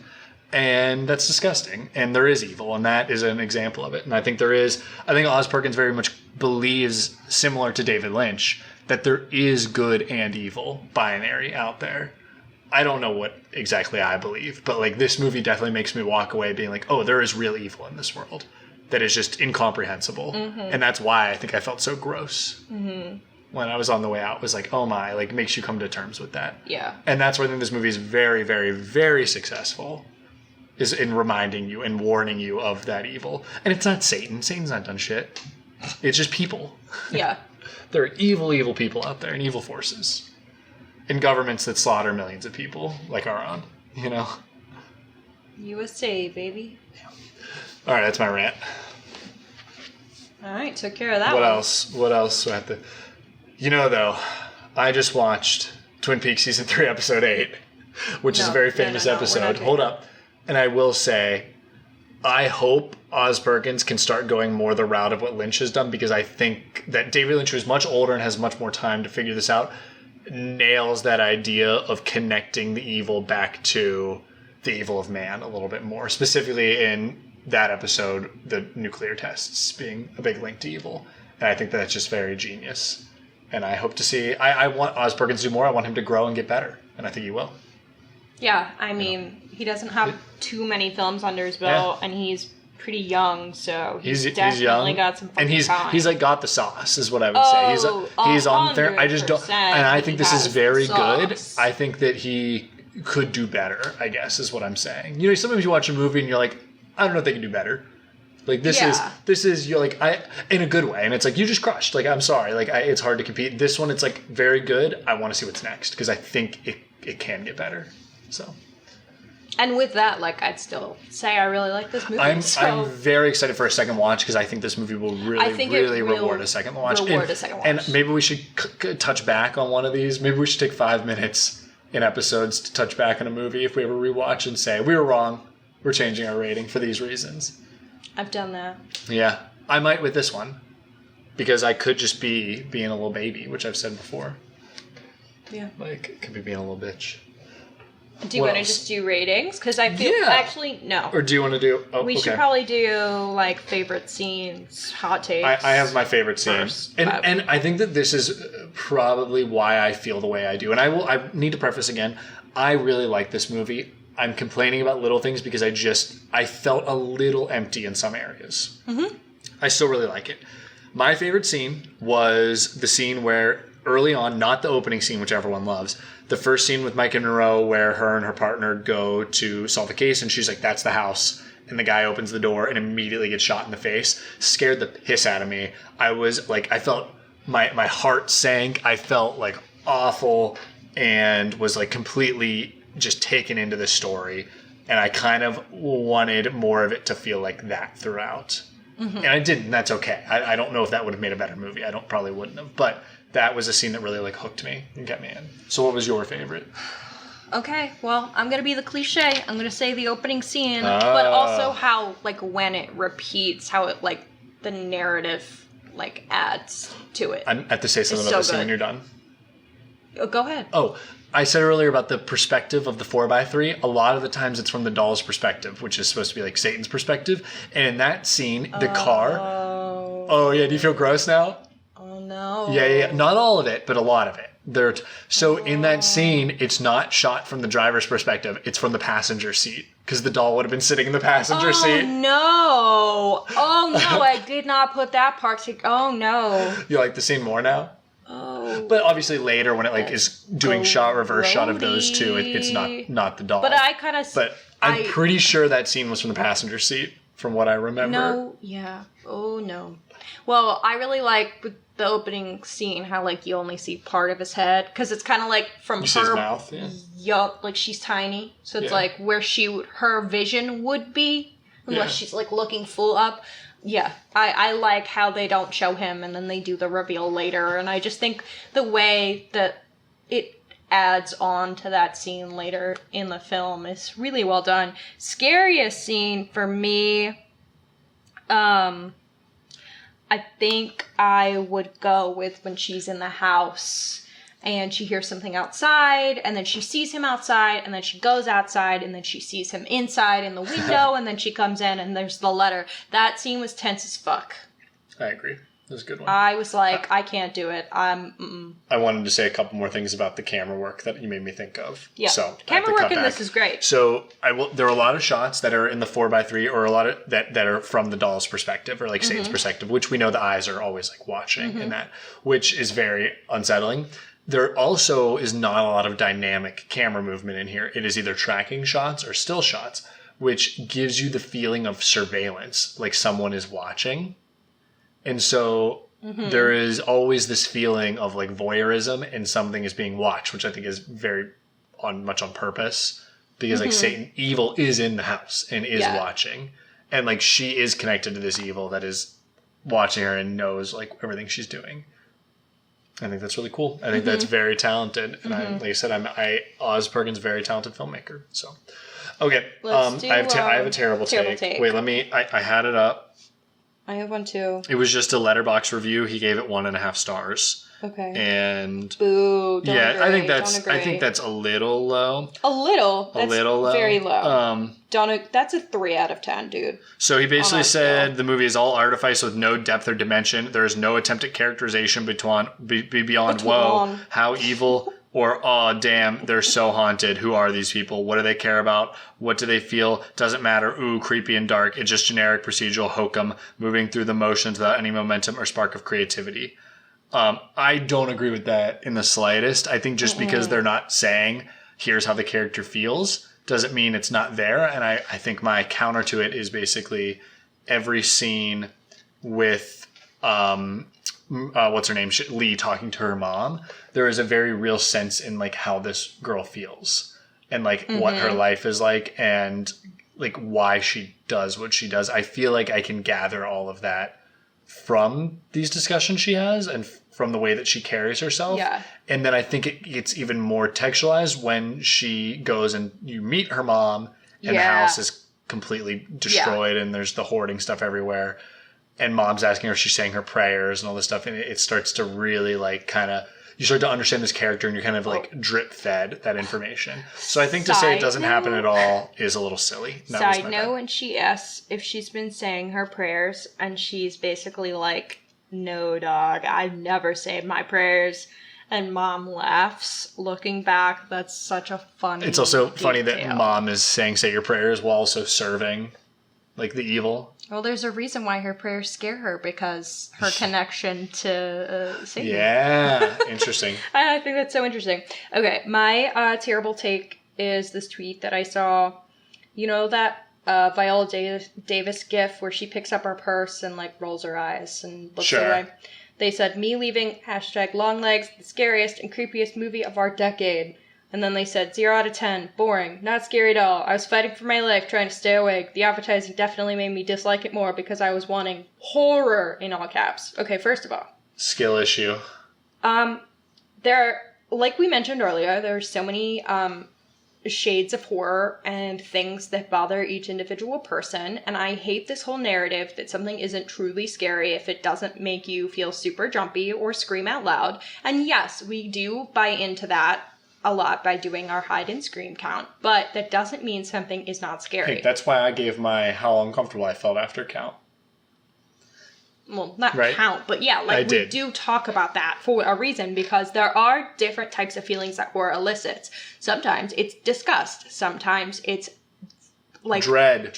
And that's disgusting. And there is evil, and that is an example of it. And I think Oz Perkins very much believes, similar to David Lynch, that there is good and evil binary out there. I don't know what exactly I believe, but, like, this movie definitely makes me walk away being like, oh, there is real evil in this world that is just incomprehensible. And that's why I think I felt so gross. When I was on the way out, it was like, oh my, like, makes you come to terms with that. Yeah. And that's where I think this movie is very, very, very successful, is in reminding you and warning you of that evil. And it's not Satan. Satan's not done shit. It's just people. Yeah. There are evil, evil people out there and evil forces. And governments that slaughter millions of people, like our own, you know? USA, baby. All right, that's my rant. All right, took care of that What else? What else do I have to... You know, though, I just watched Twin Peaks Season 3, Episode 8, which is a very famous episode. Hold up. And I will say, I hope Oz Perkins can start going more the route of what Lynch has done, because I think that David Lynch, who's much older and has much more time to figure this out, nails that idea of connecting the evil back to the evil of man a little bit more. Specifically in that episode, the nuclear tests being a big link to evil. And I think that's just very genius. And I hope to see... I want Oz Perkins to do more. I want him to grow and get better. And I think he will. Yeah, I mean, he doesn't have too many films under his belt, and he's pretty young, so he's definitely young, got some fucking time. He's like got the sauce, is what I would say. He's on there. I just don't... And I think this is very good. I think that he could do better, I guess, is what I'm saying. You know, sometimes you watch a movie and you're like, I don't know if they can do better. Like, this is, you're like, in a good way. And it's like, you just crushed. Like, I'm sorry. Like, it's hard to compete. This one, it's like very good. I want to see what's next, because I think it can get better. So. And with that, like, I'd still say I really like this movie. I'm very excited for a second watch, because I think this movie will really reward a second watch. And maybe we should touch back on one of these. Maybe we should take 5 minutes in episodes to touch back on a movie if we ever rewatch and say, we were wrong. We're changing our rating for these reasons. I've done that. Yeah. I might with this one, because I could just be being a little baby, which I've said before. Yeah. Like, it could be being a little bitch. Do you want to just do ratings? Because I feel... Yeah. Actually, no. Or do you want to do... Oh, we should probably do, like, favorite scenes, hot takes. I have my favorite scenes. And I think that this is probably why I feel the way I do. And I need to preface again, I really like this movie. I'm complaining about little things because I felt a little empty in some areas. Mm-hmm. I still really like it. My favorite scene was the scene where early on, not the opening scene, which everyone loves, the first scene with Micah Monroe where her and her partner go to solve a case, and she's like, that's the house. And the guy opens the door and immediately gets shot in the face. Scared the piss out of me. I was like, I felt my heart sank. I felt like awful and was like completely just taken into the story, and I kind of wanted more of it to feel like that throughout. Mm-hmm. And I didn't. That's okay. I don't know if that would have made a better movie. Probably wouldn't have. But that was a scene that really like hooked me and kept me in. So what was your favorite? Okay, well, I'm gonna be the cliche. I'm gonna say the opening scene, but also how, like, when it repeats, how it, like, the narrative, like, adds to it. I have to say something about the scene when you're done. Oh, go ahead. Oh, I said earlier about the perspective of the 4x3. A lot of the times it's from the doll's perspective, which is supposed to be like Satan's perspective. And in that scene, the car... Oh, yeah. Do you feel gross now? Oh, no. no. Yeah. Not all of it, but a lot of it. In that scene, it's not shot from the driver's perspective. It's from the passenger seat. Because the doll would have been sitting in the passenger seat. Oh, no. I did not put that part. Oh, no. You like the scene more now? Oh. But obviously later when it like is doing reverse shot of those two, it's not the doll. But I kind of... But I'm pretty sure that scene was from the passenger seat, from what I remember. No, yeah. Oh, no. Well, I really like with the opening scene how like you only see part of his head. Because it's kind of like from you see his mouth, like she's tiny. So it's like where her vision would be. Unless she's like looking full up. Yeah, I like how they don't show him and then they do the reveal later. And I just think the way that it adds on to that scene later in the film is really well done. Scariest scene for me, I think I would go with when she's in the house and she hears something outside and then she sees him outside and then she goes outside and then she sees him inside in the window and then she comes in and there's the letter. That scene was tense as fuck. I agree. That was a good one. I was like, I can't do it. I wanted to say a couple more things about the camera work that you made me think of. Yeah. So camera work in this is great. So there are a lot of shots that are in the 4x3 or a lot of that are from the doll's perspective or like Satan's perspective, which we know the eyes are always like watching in that, which is very unsettling. There also is not a lot of dynamic camera movement in here. It is either tracking shots or still shots, which gives you the feeling of surveillance, like someone is watching. And so there is always this feeling of like voyeurism and something is being watched, which I think is very much on purpose because like Satan, evil is in the house and is watching. And like she is connected to this evil that is watching her and knows like everything she's doing. I think that's really cool. I think that's very talented. And like I said, Oz Perkins, very talented filmmaker. So, okay. I have a terrible take. Wait, I had it up. I have one too. It was just a Letterboxd review. He gave it 1.5 stars. Okay. And boo. Don't agree. I think that's a little low. A little. That's low. Very low. That's a 3 out of 10, dude. So he basically said the movie is all artifice with no depth or dimension. There is no attempt at characterization beyond whoa, how evil. Or, oh, damn, they're so haunted. Who are these people? What do they care about? What do they feel? Doesn't matter. Ooh, creepy and dark. It's just generic procedural hokum, moving through the motions without any momentum or spark of creativity. I don't agree with that in the slightest. I think just because they're not saying, here's how the character feels, doesn't mean it's not there. And I think my counter to it is basically every scene with... what's her name? Lee talking to her mom. There is a very real sense in like how this girl feels and like what her life is like and like why she does what she does. I feel like I can gather all of that from these discussions she has and from the way that she carries herself. Yeah. And then I think it gets even more textualized when she goes and you meet her mom and the house is completely destroyed and there's the hoarding stuff everywhere. And mom's asking her if she's saying her prayers and all this stuff. And it starts to really like kind of, you start to understand this character and you're kind of like drip fed that information. So I think to say it doesn't happen at all is a little silly. Side note, when she asks if she's been saying her prayers and she's basically like, no dog, I've never said my prayers. And mom laughs. Looking back, that's such a funny It's also funny that mom is saying say your prayers while also serving like the evil. Well, there's a reason why her prayers scare her because her connection to Satan. Yeah, interesting. I think that's so interesting. Okay, my terrible take is this tweet that I saw. You know that Viola Davis gif where she picks up her purse and like rolls her eyes and looks away? They said, me leaving, #Longlegs, the scariest and creepiest movie of our decade. And then they said, 0 out of 10, boring, not scary at all. I was fighting for my life, trying to stay awake. The advertising definitely made me dislike it more because I was wanting horror in all caps. Okay, first of all. Skill issue. Like we mentioned earlier, there are so many shades of horror and things that bother each individual person. And I hate this whole narrative that something isn't truly scary if it doesn't make you feel super jumpy or scream out loud. And yes, we do buy into that a lot by doing our hide and scream count, but that doesn't mean something is not scary. Hey, that's why I gave my how uncomfortable I felt after count. well, not Right. count, but yeah, like we do talk about that for a reason, because there are different types of feelings that horror elicits. Sometimes it's disgust. Sometimes it's like dread.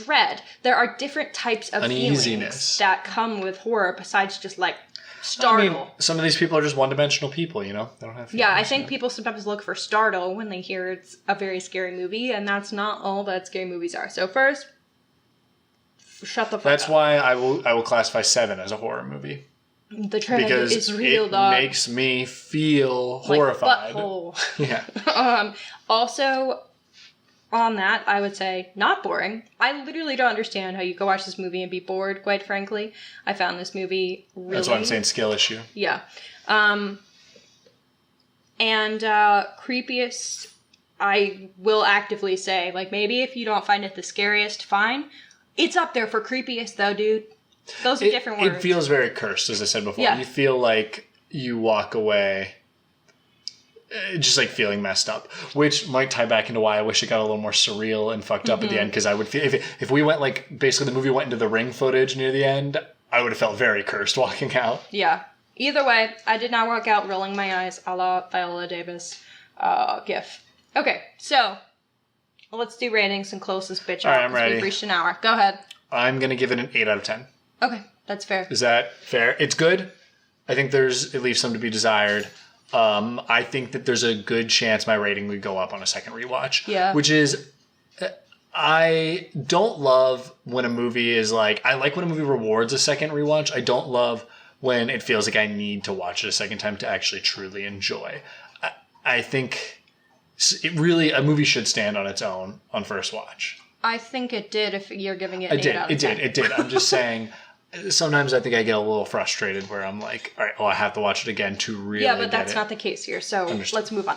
There are different types of feelings that come with horror besides just like startle. I mean, some of these people are just one-dimensional people, you know? They don't have feelings. Yeah, I think people sometimes look for startle when they hear it's a very scary movie, and that's not all that scary movies are. So first, shut the fuck up. That's why I will classify Seven as a horror movie. The trend is real, dog. It makes me feel horrified. Yeah. Also, on that, I would say not boring. I literally don't understand how you go watch this movie and be bored, quite frankly. I found this movie really... That's why I'm saying skill issue. Yeah. And creepiest, I will actively say, like, maybe if you don't find it the scariest, fine. It's up there for creepiest, though, dude. Those are different words. It feels very cursed, as I said before. Yeah. You feel like you walk away just like feeling messed up, which might tie back into why I wish it got a little more surreal and fucked up at the end, because I would feel if we went like basically the movie went into the Ring footage near the end, I would have felt very cursed walking out. Yeah. Either way, I did not walk out rolling my eyes a la Viola Davis gif. Okay, so let's do ratings and close this bitch out. All right, I'm ready. We've reached an hour. Go ahead. I'm gonna give it an 8 out of 10. Okay, that's fair. Is that fair? It's good. I think it leaves some to be desired. I think that there's a good chance my rating would go up on a second rewatch. Yeah. Which is, I don't love when a movie is like, I like when a movie rewards a second rewatch. I don't love when it feels like I need to watch it a second time to actually truly enjoy. I think a movie should stand on its own on first watch. I think it did if you're giving it an 8 out of 10. It did. I'm just saying... Sometimes I think I get a little frustrated where I'm like, all right, I have to watch it again to really Yeah, but that's not the case here, so let's move on.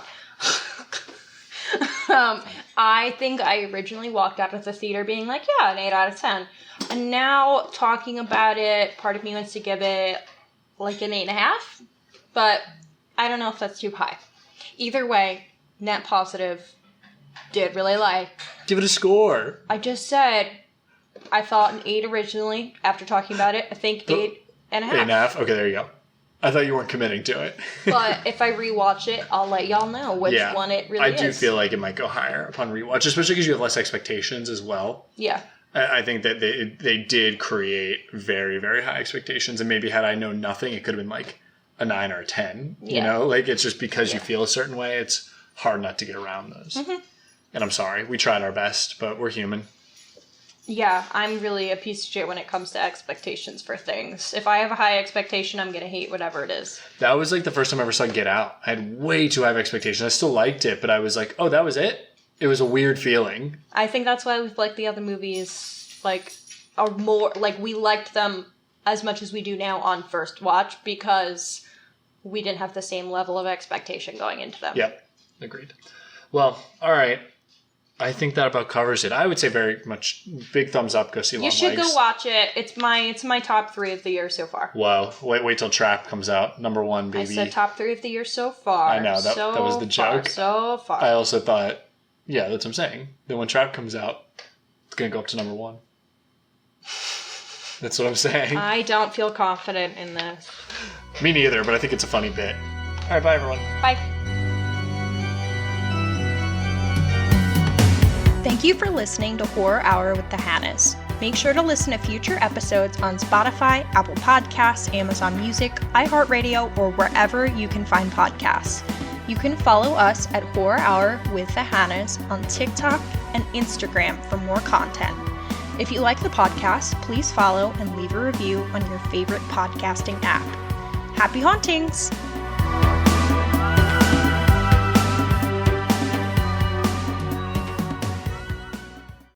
I think I originally walked out of the theater being like, yeah, an 8 out of 10. And now, talking about it, part of me wants to give it like an 8.5, but I don't know if that's too high. Either way, net positive, did really like. Give it a score. I just said... I thought an 8 originally. After talking about it, I think 8.5. 8.5? Okay, there you go. I thought you weren't committing to it. But if I rewatch it, I'll let y'all know which one it really is. I do feel like it might go higher upon rewatch, especially because you have less expectations as well. Yeah. I think that they did create very, very high expectations, and maybe had I known nothing, it could have been like a 9 or a 10. Yeah. You know, like it's just because you feel a certain way, it's hard not to get around those. Mm-hmm. And I'm sorry, we tried our best, but we're human. Yeah, I'm really a piece of shit when it comes to expectations for things. If I have a high expectation, I'm going to hate whatever it is. That was like the first time I ever saw Get Out. I had way too high of expectations. I still liked it, but I was like, oh, that was it? It was a weird feeling. I think that's why we've liked the other movies, like, are more, like, we liked them as much as we do now on first watch because we didn't have the same level of expectation going into them. Yep, agreed. Well, all right. I think that about covers it. I would say very much big thumbs up. Go see Longlegs. You should go watch it. It's my top 3 of the year so far. Wow. Wait till Trap comes out. Number 1, baby. I said top 3 of the year so far. I know. That was the joke. So far. I also thought, yeah, that's what I'm saying. Then when Trap comes out, it's going to go up to number 1. That's what I'm saying. I don't feel confident in this. Me neither, but I think it's a funny bit. All right, bye, everyone. Bye. Thank you for listening to Horror Hour with the Hannahs. Make sure to listen to future episodes on Spotify, Apple Podcasts, Amazon Music, iHeartRadio, or wherever you can find podcasts. You can follow us at Horror Hour with the Hannahs on TikTok and Instagram for more content. If you like the podcast, please follow and leave a review on your favorite podcasting app. Happy hauntings!